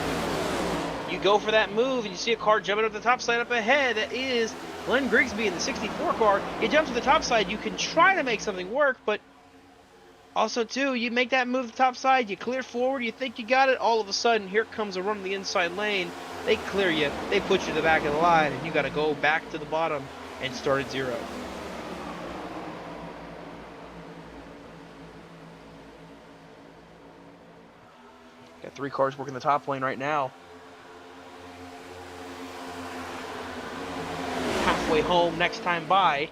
You go for that move, and you see a car jumping up the top side up ahead. That is Glenn Grigsby in the 64 car. You jump to the top side. You can try to make something work, but also, too, you make that move to the top side, you clear forward, you think you got it, all of a sudden, here comes a run on the inside lane. They clear you, they put you to the back of the line, and you got to go back to the bottom and start at 0. Got 3 cars working the top lane right now. Halfway home next time by.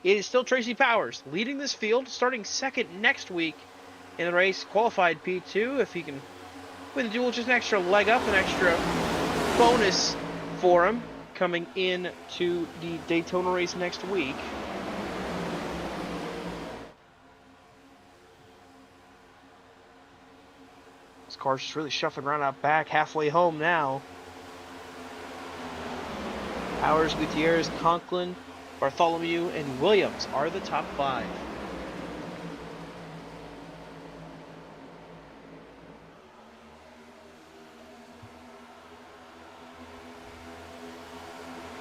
It is still Tracy Powers leading this field, starting second next week in the race. Qualified P2 if he can win the duel, just an extra leg up, an extra bonus for him coming in to the Daytona race next week. This car's just really shuffling around out back, halfway home now. Powers, Gutierrez, Conklin, Bartholomew, and Williams are the top 5.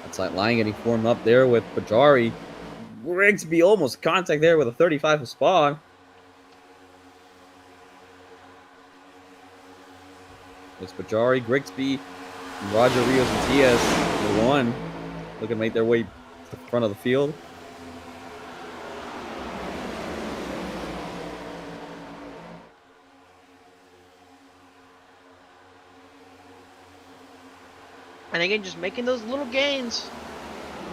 Outside line getting formed up there with Pajari. Grigsby almost contact there with a 35 of Spawn. It's Pajari, Grigsby, and Roger Rios Matias, the 1, looking to make their way to the front of the field. And again, just making those little gains.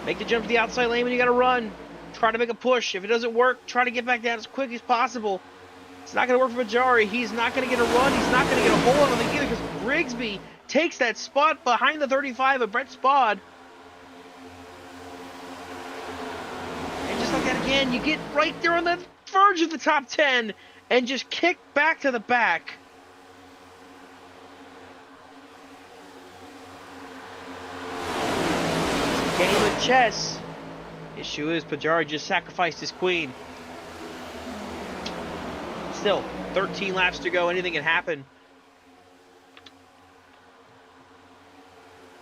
Make the jump to the outside lane when you got to run. Try to make a push. If it doesn't work, try to get back down as quick as possible. It's not going to work for Bajari. He's not going to get a run. He's not going to get a hold on it either because Grigsby takes that spot behind the 35 of Brett Spod. And just like that again, you get right there on the verge of the top 10 and just kick back to the back. Game of chess. Issue is Pajari just sacrificed his queen. Still, 13 laps to go. Anything can happen.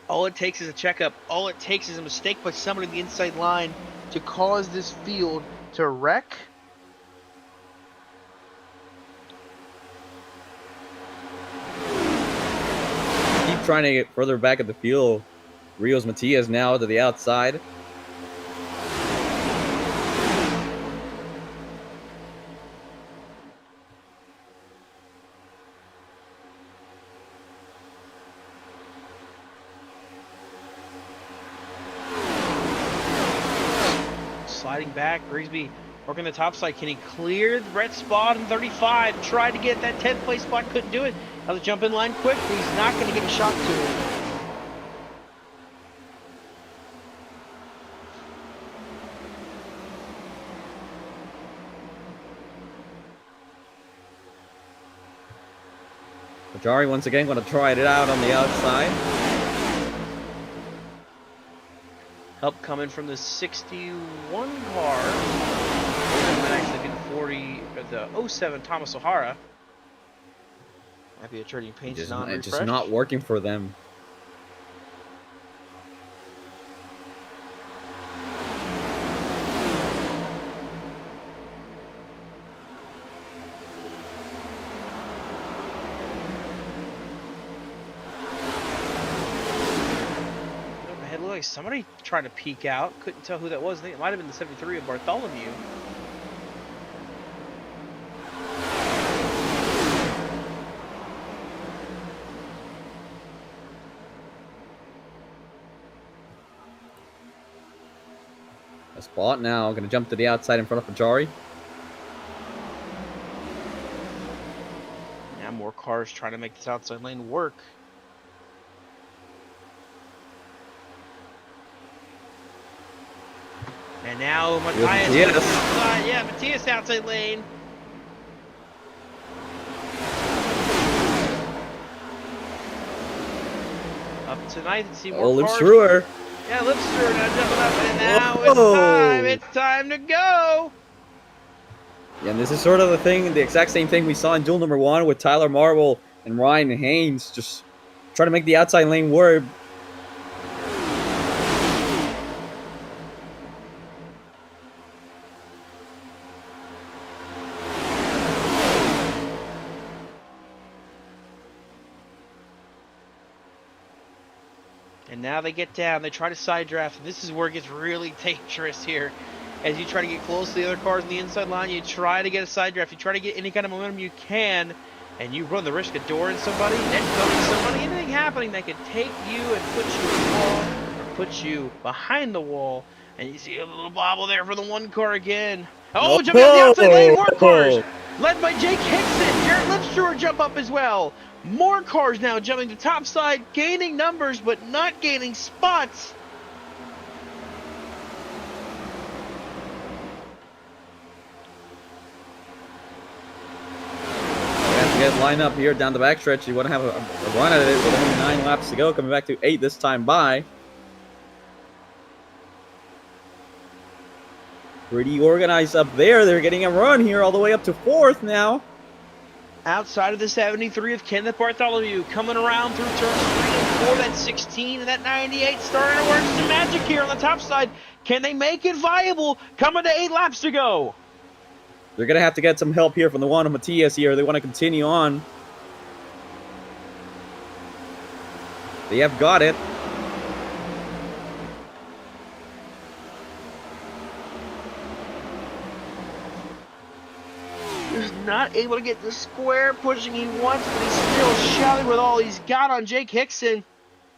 All it takes is a checkup. All it takes is a mistake by someone in the inside line to cause this field to wreck. Keep trying to get further back at the field. Rios Matias now to the outside. sliding back. Grigsby working the top side. Can he clear the red spot in 35? Tried to get that 10th place spot, couldn't do it. Now the jump in line quick, but he's not going to get a shot to it. Jari once again going to try it out on the outside. Help coming from the 61 car. That might actually be the 07 Thomas O'Hara. Might be a turning paint Just not working for them. Somebody tried to peek out. Couldn't tell who that was. I think it might have been the 73 of Bartholomew. A spot now. Going to jump to the outside in front of Jari. Now more cars trying to make this outside lane work. And now Matthias. Yeah, Matthias outside lane. Up tonight and see more cars. Lipstruer. Yeah, Lipstruer now jumping up, and now it's time. It's time to go. Yeah, and this is sort of the exact same thing we saw in duel number 1 with Tyler Marvel and Ryan Haynes, just trying to make the outside lane work. And now they get down. They try to side draft. And this is where it gets really dangerous here. As you try to get close to the other cars on the inside line, you try to get a side draft. You try to get any kind of momentum you can. And you run the risk of dooring somebody, net coding somebody, anything happening that could take you and put you in the wall or put you behind the wall. And you see a little bobble there for the one car again. Oh, jumping out the outside lane, more cars! Led by Jake Hickson. Jared Lipstruer jump up as well. More cars now jumping to top side, gaining numbers, but not gaining spots. Get line up here down the backstretch. You want to have a run at it with only 9 laps to go, coming back to 8 this time by. Pretty organized up there. They're getting a run here all the way up to 4th now. Outside of the 73 of Kenneth Bartholomew, coming around through turns 3 and 4, that 16 and that 98 starting to work some magic here on the top side. Can they make it viable? Coming to 8 laps to go. They're going to have to get some help here from the one of Matthias here. They want to continue on. They have got it. He's not able to get the square pushing he wants, but he's still shouting with all he's got on Jake Hickson.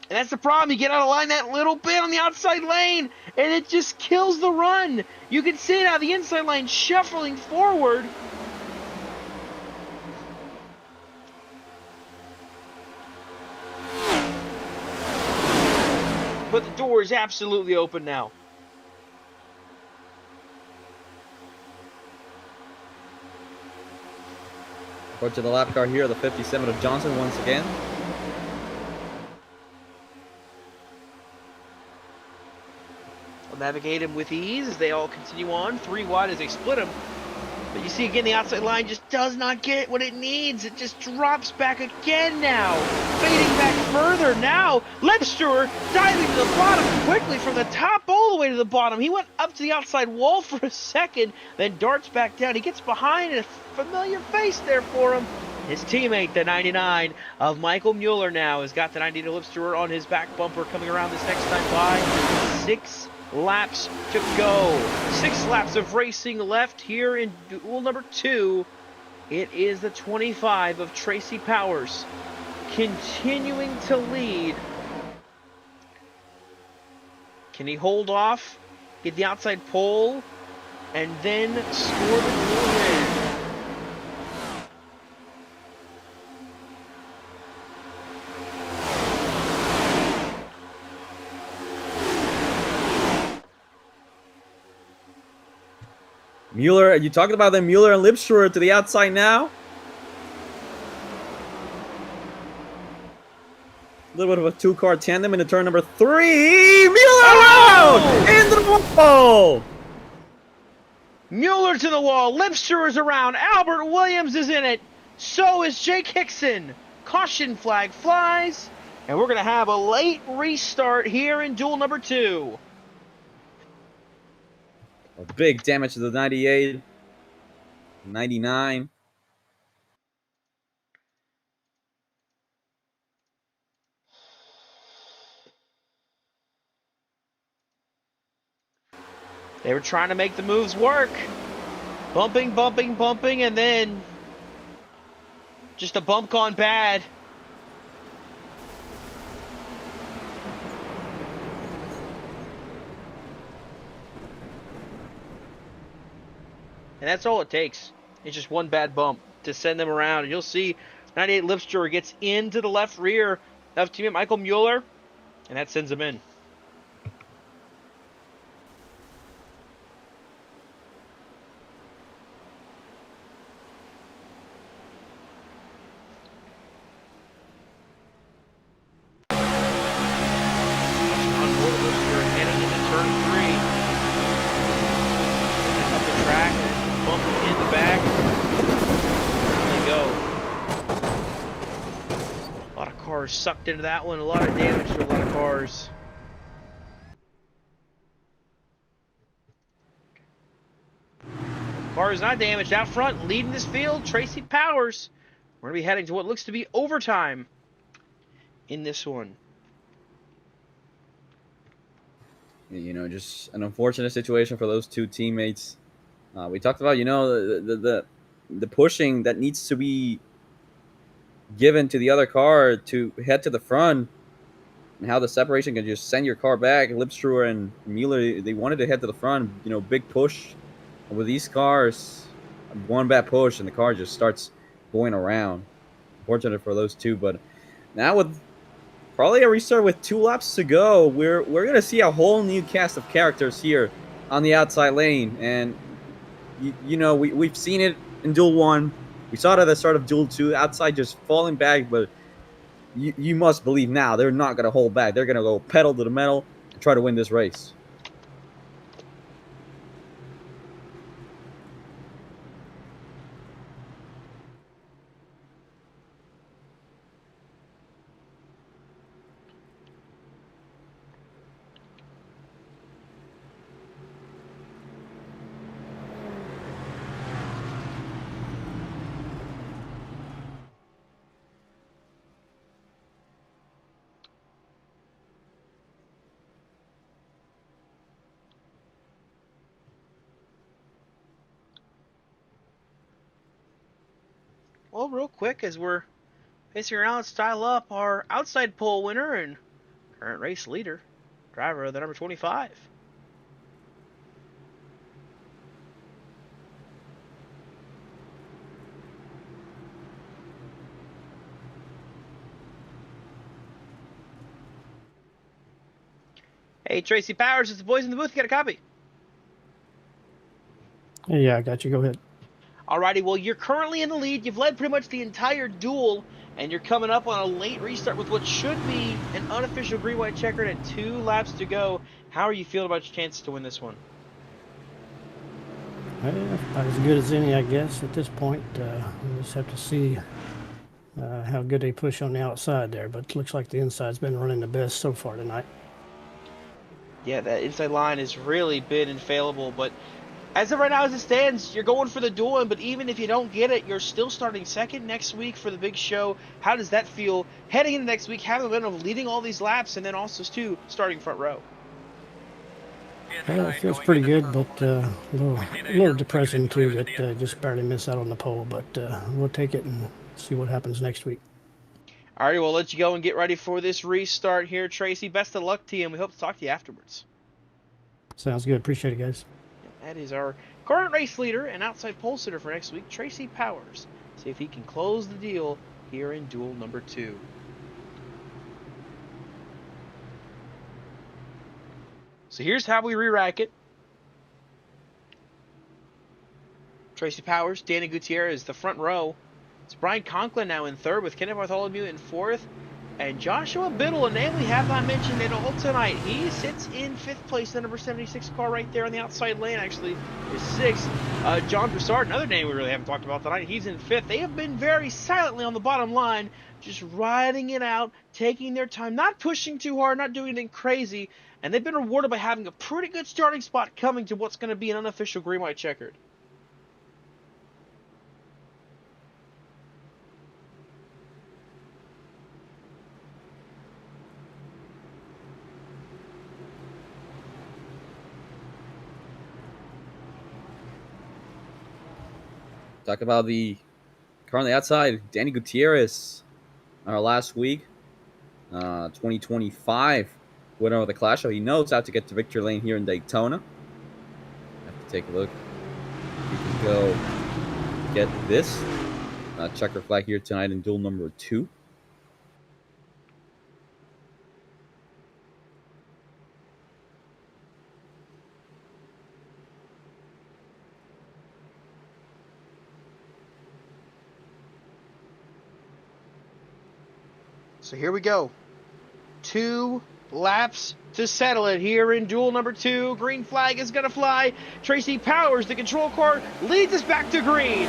And that's the problem. You get out of line that little bit on the outside lane, and it just kills the run. You can see now the inside lane shuffling forward. But the door is absolutely open now. Go to the lap car here, the 57 of Johnson once again. Navigate him with ease as they all continue on. 3 wide as they split him. But you see again the outside line just does not get what it needs. It just drops back again now. Fading back further now. Lipstruer diving to the bottom quickly from the top all the way to the bottom. He went up to the outside wall for a second, then darts back down. He gets behind and a familiar face there for him. His teammate, the 99 of Michael Mueller now, has got the 98 Lipstruer on his back bumper coming around this next time by. 6 laps to go. 6 laps of racing left here in duel number 2. It is the 25 of Tracy Powers continuing to lead. Can he hold off? Get the outside pole? and then score the dual win. Mueller, you talked about them, Mueller and Lipschroer to the outside now. A little bit of a two-car tandem into turn number 3. Mueller around! Into the wall! Mueller to the wall. Lipschroer's around. Albert Williams is in it. So is Jake Hickson. Caution flag flies. And we're going to have a late restart here in duel number 2. A big damage to the 98. 99. They were trying to make the moves work. Bumping, bumping, bumping, and then just a bump gone bad. And that's all it takes. It's just one bad bump to send them around. And you'll see 98 Lipschroer gets into the left rear of teammate Michael Mueller, and that sends him in. Sucked into that one. A lot of damage to a lot of cars. Car is not damaged out front, leading this field. Tracy Powers. We're going to be heading to what looks to be overtime in this one. You know, just an unfortunate situation for those two teammates. We talked about, you know, the pushing that needs to be given to the other car to head to the front, and how the separation can just send your car back. Lipschroer and Mueller, they wanted to head to the front, you know, big push. With these cars, one bad push and the car just starts going around. Unfortunate for those two, but now with probably a restart with 2 laps to go, we're gonna see a whole new cast of characters here on the outside lane. And you know, we've seen it in Duel 1. We saw it at the start of Duel 2, outside just falling back, but you must believe now they're not going to hold back. They're going to go pedal to the metal and try to win this race. Well, real quick, as we're pacing around, let's dial up our outside pole winner and current race leader, driver of the number 25. Hey, Tracy Powers, it's the boys in the booth. You got a copy? Yeah, I got you. Go ahead. Alrighty, well, you're currently in the lead. You've led pretty much the entire duel, and you're coming up on a late restart with what should be an unofficial green-white checkered and 2 laps to go. How are you feeling about your chances to win this one? About as good as any, I guess, at this point. We'll just have to see how good they push on the outside there, but it looks like the inside's been running the best so far tonight. Yeah, that inside line has really been infallible, but as of right now, as it stands, you're going for the duel, but even if you don't get it, you're still starting second next week for the big show. How does that feel heading into next week, having the momentum of leading all these laps, and then also, too, starting front row? Well, it feels pretty good, but a little depressing, too, that just barely missed out on the pole, but we'll take it and see what happens next week. All right, we'll let you go and get ready for this restart here, Tracy. Best of luck to you, and we hope to talk to you afterwards. Sounds good. Appreciate it, guys. That is our current race leader and outside pole sitter for next week, Tracy Powers. See if he can close the deal here in duel number 2. So here's how we re-rack it. Tracy Powers, Danny Gutierrez, the front row. It's Brian Conklin now in third with Kenneth Bartholomew in fourth. And Joshua Biddle, a name we have not mentioned at all tonight. He sits in 5th place, the number 76 car right there on the outside lane, actually, is 6th. John Broussard, another name we really haven't talked about tonight, he's in 5th. They have been very silently on the bottom line, just riding it out, taking their time, not pushing too hard, not doing anything crazy. And they've been rewarded by having a pretty good starting spot coming to what's going to be an unofficial green-white checkered. Talk about the currently outside, Danny Gutierrez, our last week, 2025 winner of the Clash. So he knows how to get to victory lane here in Daytona. Have to take a look. We can go get this checker flag here tonight in duel number 2. So here we go. 2 laps to settle it here in duel number 2. Green flag is going to fly. Tracy Powers, the control car, leads us back to green.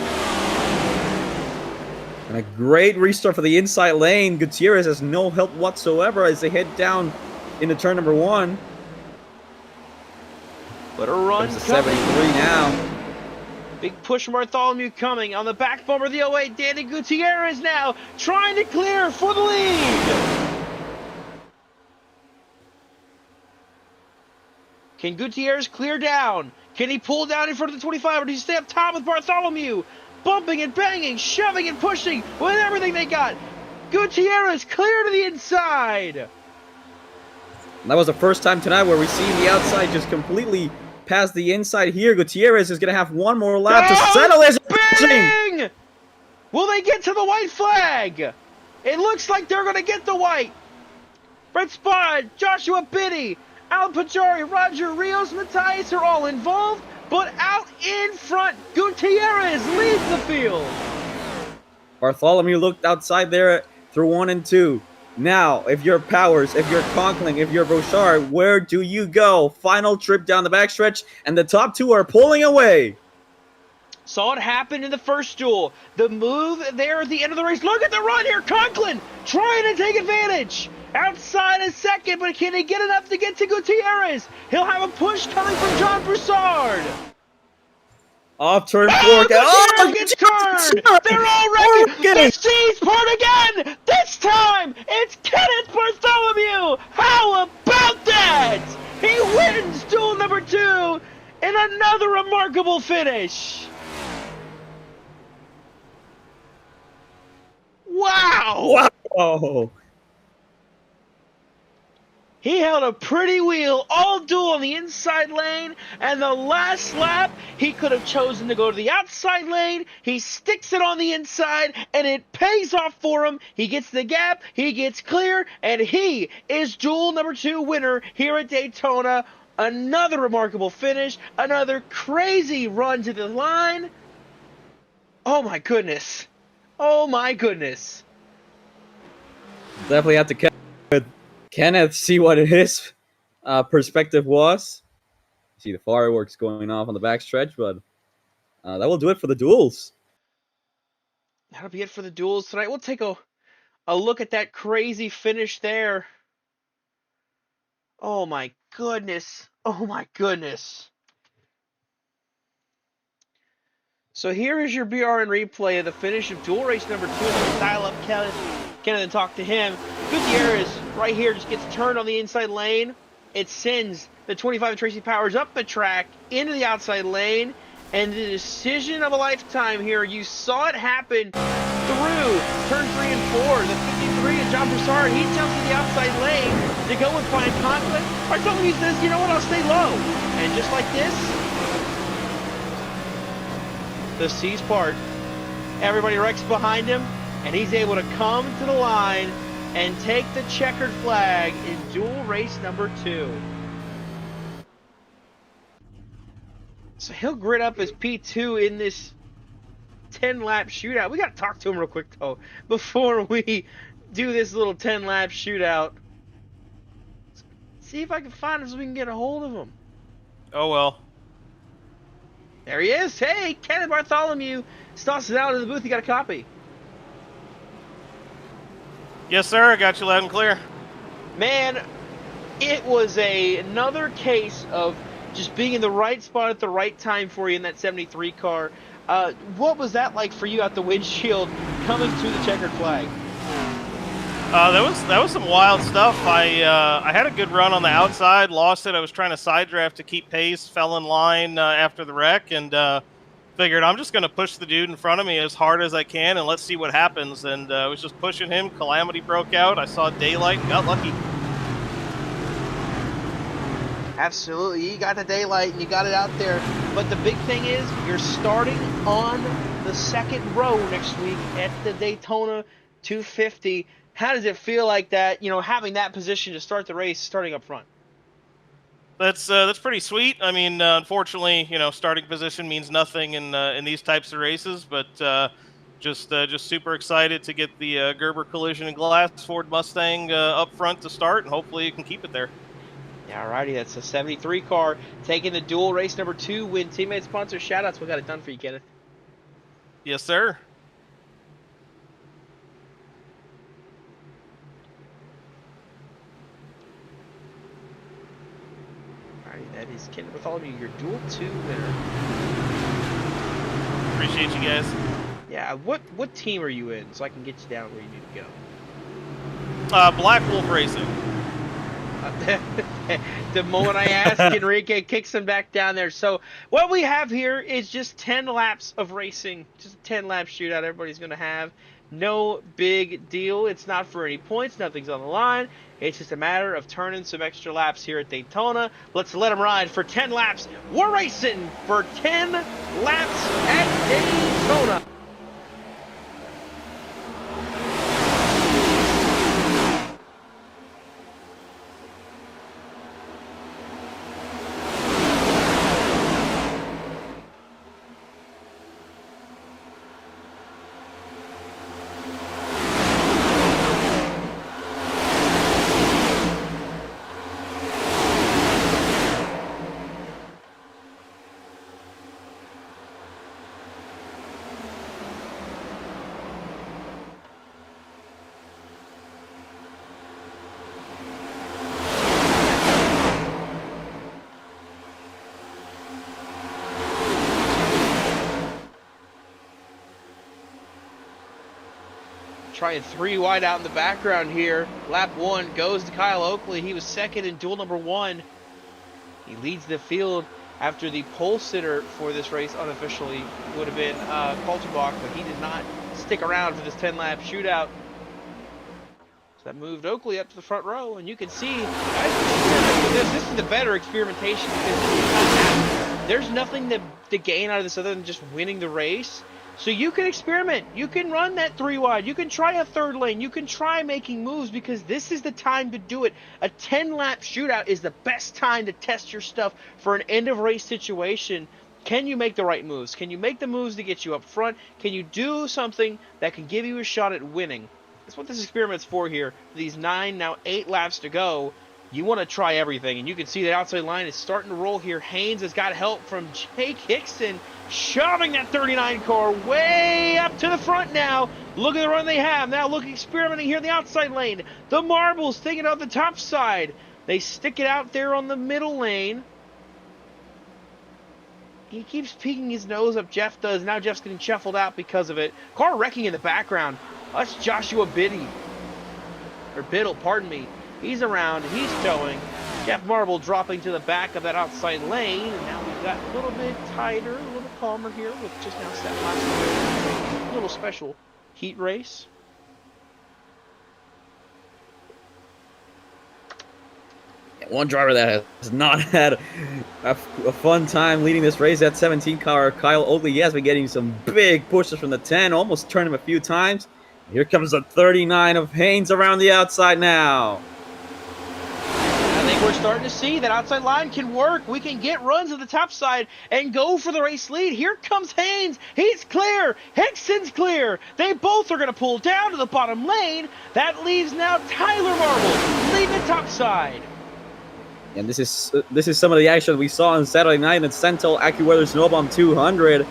And a great restart for the inside lane. Gutierrez has no help whatsoever as they head down into turn number 1. But a run There's a coming. 73 now. Big push from Bartholomew coming. On the back bumper of the 08, Danny Gutierrez now trying to clear for the lead. Can Gutierrez clear down? Can he pull down in front of the 25, or does he stay up top with Bartholomew? Bumping and banging, shoving and pushing with everything they got. Gutierrez clear to the inside. And that was the first time tonight where we see the outside just completely past the inside here. Gutierrez is going to have one more lap to settle this. Bang! Will they get to the white flag? It looks like they're going to get the white. Brett Spod, Joshua Biddy, Alan Pajari, Roger Rios, Matthias are all involved, but out in front, Gutierrez leads the field. Bartholomew looked outside there through 1 and 2. Now, if you're Powers, if you're Conkling, if you're Bouchard, where do you go? Final trip down the backstretch, and the top 2 are pulling away. Saw it happen in the first duel. The move there at the end of the race. Look at the run here. Conklin trying to take advantage. Outside a second, but can he get enough to get to Gutierrez? He'll have a push coming from John Broussard. Off turn 4. Oh, gets turned. They're all wrecking. The C's part again. This time, it's Kenneth Bartholomew. How about that? He wins duel number 2 in another remarkable finish. Wow. Wow. He held a pretty wheel all duel on the inside lane, and the last lap, he could have chosen to go to the outside lane. He sticks it on the inside, and it pays off for him. He gets the gap, he gets clear, and he is duel number 2 winner here at Daytona. Another remarkable finish, another crazy run to the line. Oh my goodness. Oh my goodness. Definitely have to catch with Kenneth, see what his perspective was. See the fireworks going off on the backstretch, but that will do it for the duels. That'll be it for the duels tonight. We'll take a look at that crazy finish there. Oh my goodness. Oh my goodness. So here is your BRN replay of the finish of duel race number 2. Let's dial up Kenneth and talk to him. Gutierrez right here just gets turned on the inside lane. It sends the 25 Tracy Powers up the track into the outside lane. And the decision of a lifetime here. You saw it happen through turn 3 and 4. The 53 of John Broussard, he jumps to the outside lane to go with Brian Conklin. Bartholomew says, you know what, I'll stay low. And just like this, the seas part. Everybody wrecks behind him, and he's able to come to the line and take the checkered flag in dual race number 2. So he'll grit up his P2 in this 10-lap shootout. We got to talk to him real quick, though, before we do this little 10-lap shootout. See if I can find him so we can get a hold of him. Oh, well. There he is. Hey, Kenneth Bartholomew. Tosses out of the booth. You got a copy? Yes, sir. I got you loud and clear. Man, it was another case of just being in the right spot at the right time for you in that 73 car. What was that like for you out the windshield coming to the checkered flag? That was some wild stuff. I had a good run on the outside, lost it. I was trying to side draft to keep pace, fell in line after the wreck, and figured I'm just going to push the dude in front of me as hard as I can, and let's see what happens. And I was just pushing him. Calamity broke out. I saw daylight and got lucky. Absolutely. You got the daylight and you got it out there. But the big thing is you're starting on the second row next week at the Daytona 250. How does it feel like that, having that position to start the race starting up front? That's pretty sweet. I mean, unfortunately, starting position means nothing in these types of races, but just super excited to get the Gerber Collision and Glass Ford Mustang up front to start, and hopefully you can keep it there. Yeah, alrighty, that's a 73 car taking the dual race number 2 win. Teammate sponsor shoutouts. We got it done for you, Kenneth. Yes, sir. That is Kenneth Bartholomew, your dual 2 winner. Appreciate you guys. Yeah, what team are you in so I can get you down where you need to go? Black Wolf Racing. The moment I ask, Enrique kicks him back down there. So what we have here is just 10 laps of racing, just a 10-lap shootout everybody's going to have. No big deal. It's not for any points. Nothing's on the line. It's just a matter of turning some extra laps here at Daytona. Let's let them ride for 10 laps. We're racing for 10 laps at Daytona. Trying 3 wide out in the background here. Lap 1 goes to Kyle Oakley. He was second in duel number 1. He leads the field after the pole sitter for this race unofficially would have been Kaltenbach, but he did not stick around for this 10-lap shootout. So that moved Oakley up to the front row, and you can see this is the better experimentation because there's nothing to gain out of this other than just winning the race. So you can experiment. You can run that 3 wide. You can try a third lane. You can try making moves because this is the time to do it. A 10-lap shootout is the best time to test your stuff for an end-of-race situation. Can you make the right moves? Can you make the moves to get you up front? Can you do something that can give you a shot at winning? That's what this experiment's for here. For these 9, now 8 laps to go. You want to try everything, and you can see the outside line is starting to roll here. Haynes has got help from Jake Hickson, shoving that 39 car way up to the front now. Look at the run they have. Now look, experimenting here in the outside lane. The Marbles taking it on the top side. They stick it out there on the middle lane. He keeps peeking his nose up, Jeff does. Now Jeff's getting shuffled out because of it. Car wrecking in the background. That's Joshua Biddle, pardon me. He's around, he's towing. Jeff Marble dropping to the back of that outside lane. And now we've got a little bit tighter, a little calmer here with just now set last little special heat race. One driver that has not had a fun time leading this race, that 17 car, Kyle Oatley. He has been getting some big pushes from the 10, almost turned him a few times. Here comes the 39 of Haynes around the outside now. I think we're starting to see that outside line can work. We can get runs at the top side and go for the race lead. Here comes Haynes. He's clear. Hickson's clear. They both are going to pull down to the bottom lane. That leaves now Tyler Marble leading the top side. And this is some of the action we saw on Saturday night in Sentinel AccuWeather Snowbomb 200.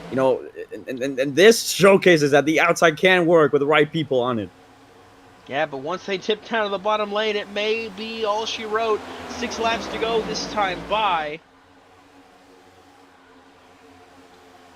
You know, and this showcases that the outside can work with the right people on it. Yeah, but once they tip down to the bottom lane, it may be all she wrote. 6 laps to go this time by.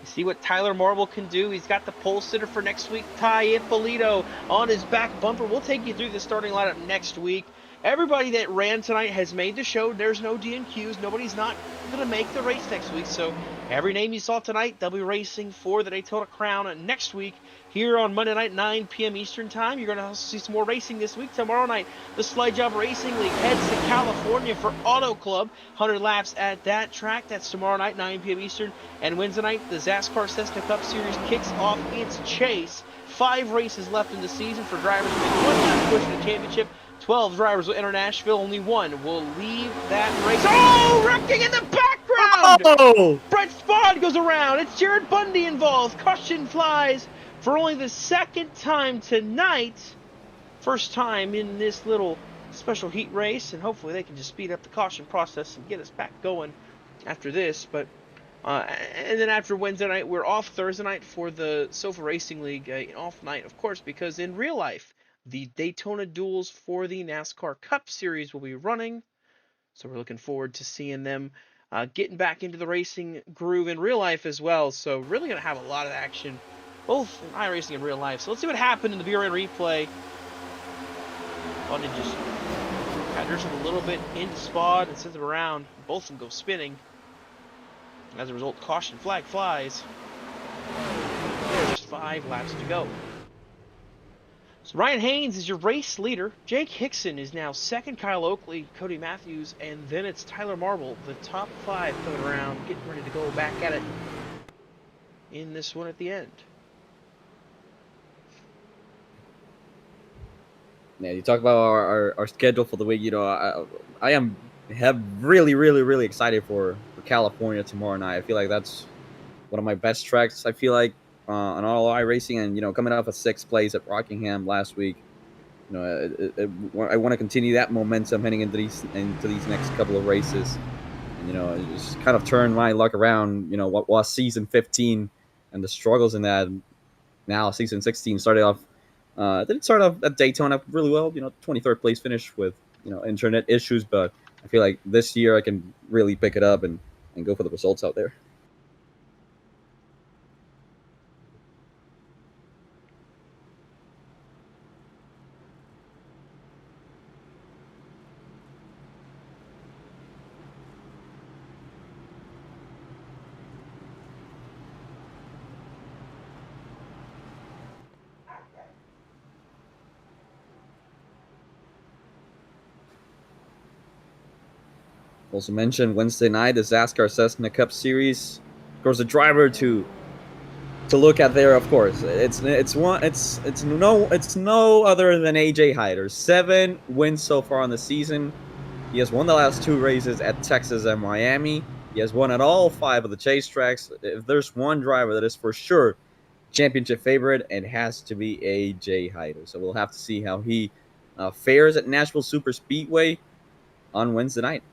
You see what Tyler Marble can do. He's got the pole sitter for next week, Ty Ippolito, on his back bumper. We'll take you through the starting lineup next week. Everybody that ran tonight has made the show. There's no DNQs. Nobody's not going to make the race next week. So every name you saw tonight, they'll be racing for the Daytona Crown next week here on Monday night, 9 p.m. Eastern Time. You're going to also see some more racing this week. Tomorrow night, the Slide Job Racing League heads to California for Auto Club. 100 laps at that track. That's tomorrow night, 9 p.m. Eastern. And Wednesday night, the ZASCAR Cessna Cup Series kicks off its chase. 5 races left in the season for drivers to make one last push for the championship. 12 drivers will enter Nashville. Only one will leave that race. Oh, wrecking in the background! Oh! Brett Spahn goes around. It's Jared Bundy involved. Caution flies for only the second time tonight. First time in this little special heat race, and hopefully they can just speed up the caution process and get us back going after this. But and then after Wednesday night, we're off Thursday night for the Sofa Racing League off night, of course, because in real life, the Daytona Duels for the NASCAR Cup Series will be running. So we're looking forward to seeing them getting back into the racing groove in real life as well. So really going to have a lot of action, both in iRacing and real life. So let's see what happened in the BRN replay. Bundy just got herself a little bit into spot and sends them around. Both of them go spinning. As a result, caution flag flies. There's just 5 laps to go. So Ryan Haynes is your race leader. Jake Hickson is now second. Kyle Oakley, Cody Matthews, and then it's Tyler Marble. The top 5 coming around, getting ready to go back at it in this one at the end. Yeah, you talk about our schedule for the week. You know, I have really excited for California tomorrow night. I feel like that's one of my best tracks. I feel like on all iRacing, and you know, coming off a 6th place at Rockingham last week, you know, I want to continue that momentum heading into these next couple of races, and you know, just kind of turn my luck around. You know, what was season 15 and the struggles in that. Now season 16 started off. Didn't start off at Daytona really well. You know, 23rd place finish with, you know, internet issues, but I feel like this year I can really pick it up and go for the results out there. Also mentioned Wednesday night, the ZASCAR Cessna Cup Series. Of course, the driver to look at there, of course, it's no other than AJ Hyder. 7 wins so far on the season. He has won the last 2 races at Texas and Miami. He has won at all 5 of the chase tracks. If there's one driver that is for sure championship favorite, it has to be AJ Hyder. So we'll have to see how he fares at Nashville Super Speedway on Wednesday night.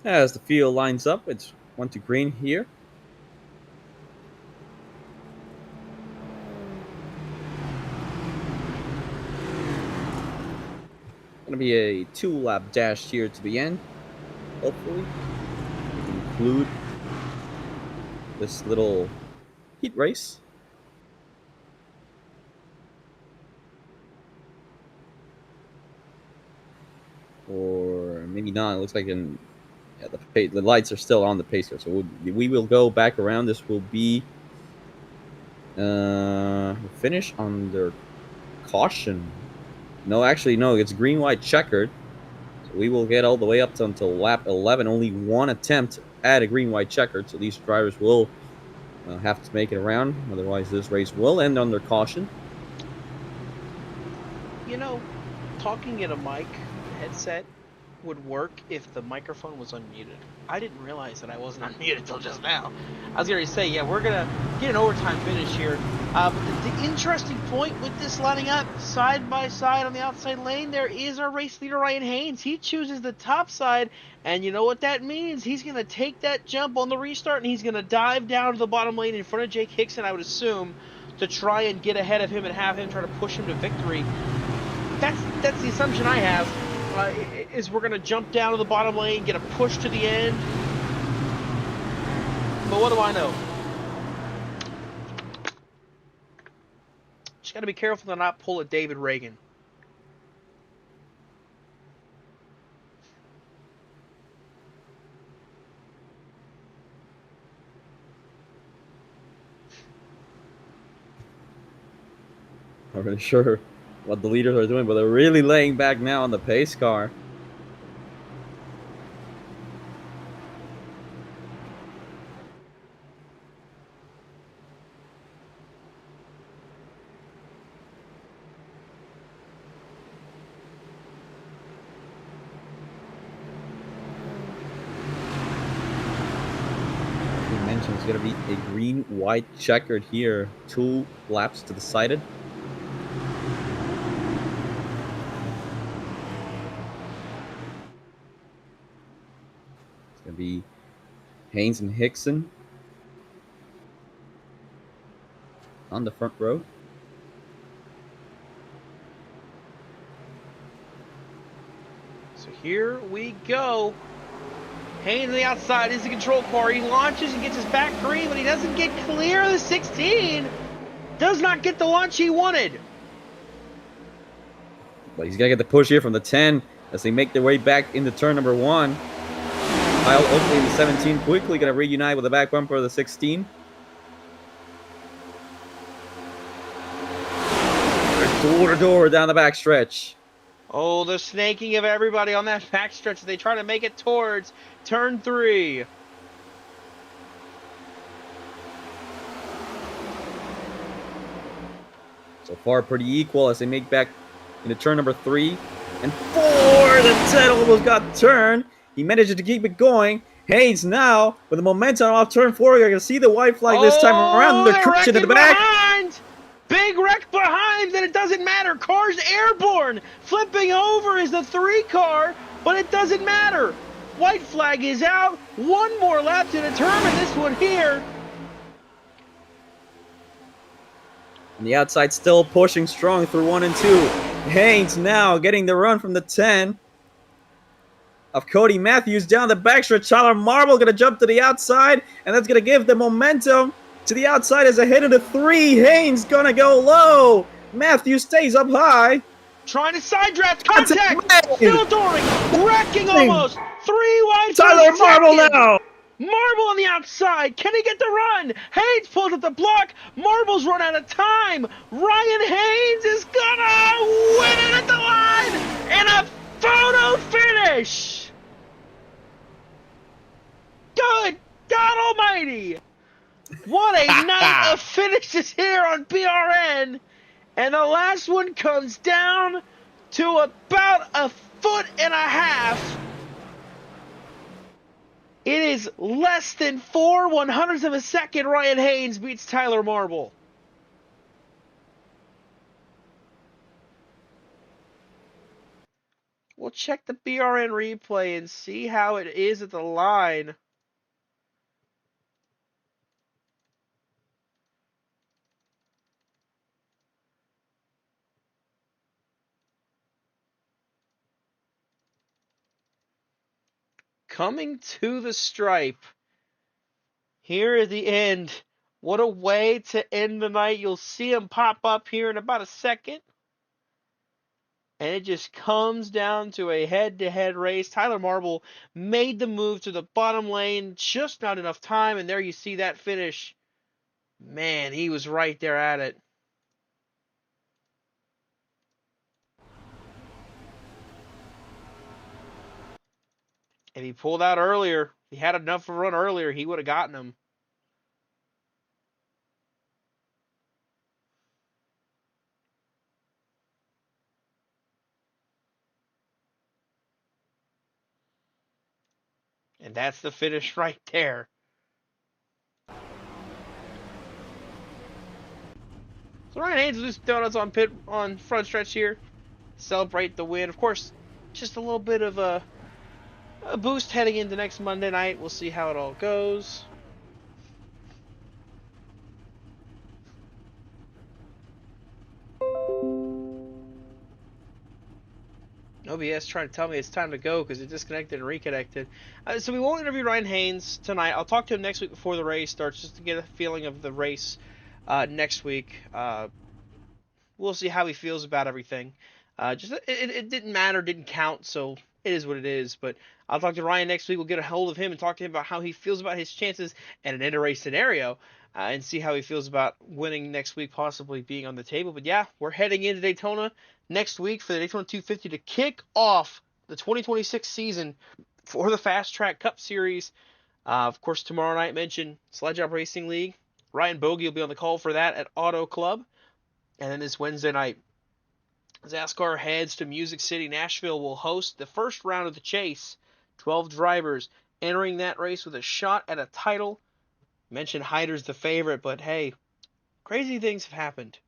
As the field lines up, it's 1 to green here. Gonna be a 2-lap dash here to the end. Hopefully, we can conclude this little heat race. Or maybe not. It looks like the lights are still on the pace car, so we will go back around. This will be finish under caution. No, actually, no. It's green, white, checkered. So we will get all the way up until lap 11. Only one attempt at a green, white, checkered. So these drivers will have to make it around. Otherwise, this race will end under caution. You know, talking in a mic headset would work if the microphone was unmuted. I didn't realize that I wasn't unmuted until just now. I was going to say, yeah, we're going to get an overtime finish here. But the interesting point with this lining up, side by side on the outside lane, there is our race leader, Ryan Haynes. He chooses the top side, and you know what that means? He's going to take that jump on the restart, and he's going to dive down to the bottom lane in front of Jake Hickson, I would assume, to try and get ahead of him and have him try to push him to victory. That's the assumption I have. Is we're going to jump down to the bottom lane, get a push to the end. But what do I know? Just got to be careful to not pull a David Reagan. Not really sure what the leaders are doing, but they're really laying back now on the pace car. As we mentioned, it's going to be a green, white, checkered here. 2 laps to the sided. Gonna be Haynes and Hickson on the front row. So here we go. Haynes on the outside is the control car. He launches and gets his back green, but he doesn't get clear of the 16. Does not get the launch he wanted. But he's gonna get the push here from the 10 as they make their way back into turn number 1. Kyle Oakley in the 17 quickly going to reunite with the back bumper of the 16. Door to door down the backstretch. Oh, the snaking of everybody on that backstretch as they try to make it towards turn 3. So far, pretty equal as they make back into turn number 3 and 4. The 10 almost got turned. He managed to keep it going. Haynes now with the momentum off turn 4. You're going to see the white flag this time around. They're crushing in the back. Behind. Big wreck behind, and it doesn't matter. Car's airborne. Flipping over is the 3 car, but it doesn't matter. White flag is out. 1 more lap to determine this one here. On the outside, still pushing strong through 1 and 2. Haynes now getting the run from the 10 of Cody Matthews down the backstretch. Tyler Marble going to jump to the outside, and that's going to give the momentum to the outside as a hit into 3. Haynes going to go low. Matthews stays up high. Trying to side draft. Contact. Still Doring. Wrecking almost. 3 wide. Tyler Marble now. Marble on the outside. Can he get the run? Haynes pulls up the block. Marble's run out of time. Ryan Haynes is gonna win it at the line and a photo finish. Good God Almighty! What a night of finishes here on BRN, and the last one comes down to about 1.5 feet. It is less than 4/100ths of a second. Ryan Haynes beats Tyler Marble. We'll check the BRN replay and see how it is at the line. Coming to the stripe. Here at the end. What a way to end the night. You'll see him pop up here in about a second. And it just comes down to a head-to-head race. Tyler Marble made the move to the bottom lane. Just not enough time. And there you see that finish. Man, he was right there at it. If he pulled out earlier, if he had enough of a run earlier, he would have gotten him. And that's the finish right there. So Ryan Haynes will do some donuts on front stretch here. Celebrate the win. Of course, just a little bit of a boost heading into next Monday night. We'll see how it all goes. OBS trying to tell me it's time to go because it disconnected and reconnected. So we won't interview Ryan Haynes tonight. I'll talk to him next week before the race starts just to get a feeling of the race next week. We'll see how he feels about everything. It didn't matter, didn't count, so it is what it is. But I'll talk to Ryan next week. We'll get a hold of him and talk to him about how he feels about his chances in an inter-race scenario and see how he feels about winning next week, possibly being on the table. But yeah, we're heading into Daytona next week for the Daytona 250 to kick off the 2026 season for the FastTrack Cup Series. Of course, tomorrow night, mentioned Sled Job Racing League. Ryan Bogey will be on the call for that at Auto Club. And then this Wednesday night, NASCAR heads to Music City. Nashville will host the first round of the chase. 12 drivers entering that race with a shot at a title. Mentioned Hyder's the favorite, but hey, crazy things have happened.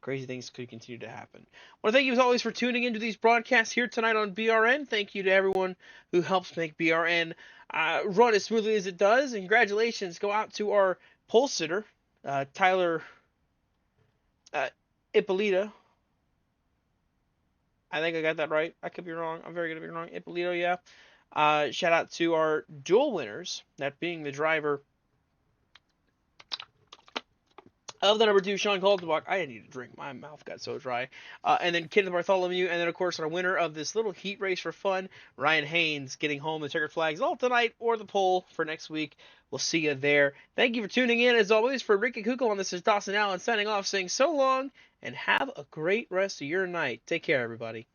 Crazy things could continue to happen. I want to thank you as always for tuning into these broadcasts here tonight on BRN. Thank you to everyone who helps make BRN run as smoothly as it does. And congratulations go out to our pole sitter, Tyler Ippolito. I think I got that right. I could be wrong. I'm very good at being wrong. Ippolito, yeah. Shout out to our dual winners, that being the driver of the number 2, Sean Kaltenbach. I need a drink. My mouth got so dry. And then Kenneth Bartholomew. And then, of course, our winner of this little heat race for fun, Ryan Haynes, getting home the checkered flags all tonight or the pole for next week. We'll see you there. Thank you for tuning in. As always, for Ricky Kukul, this is Dawson Allen signing off, saying so long and have a great rest of your night. Take care, everybody.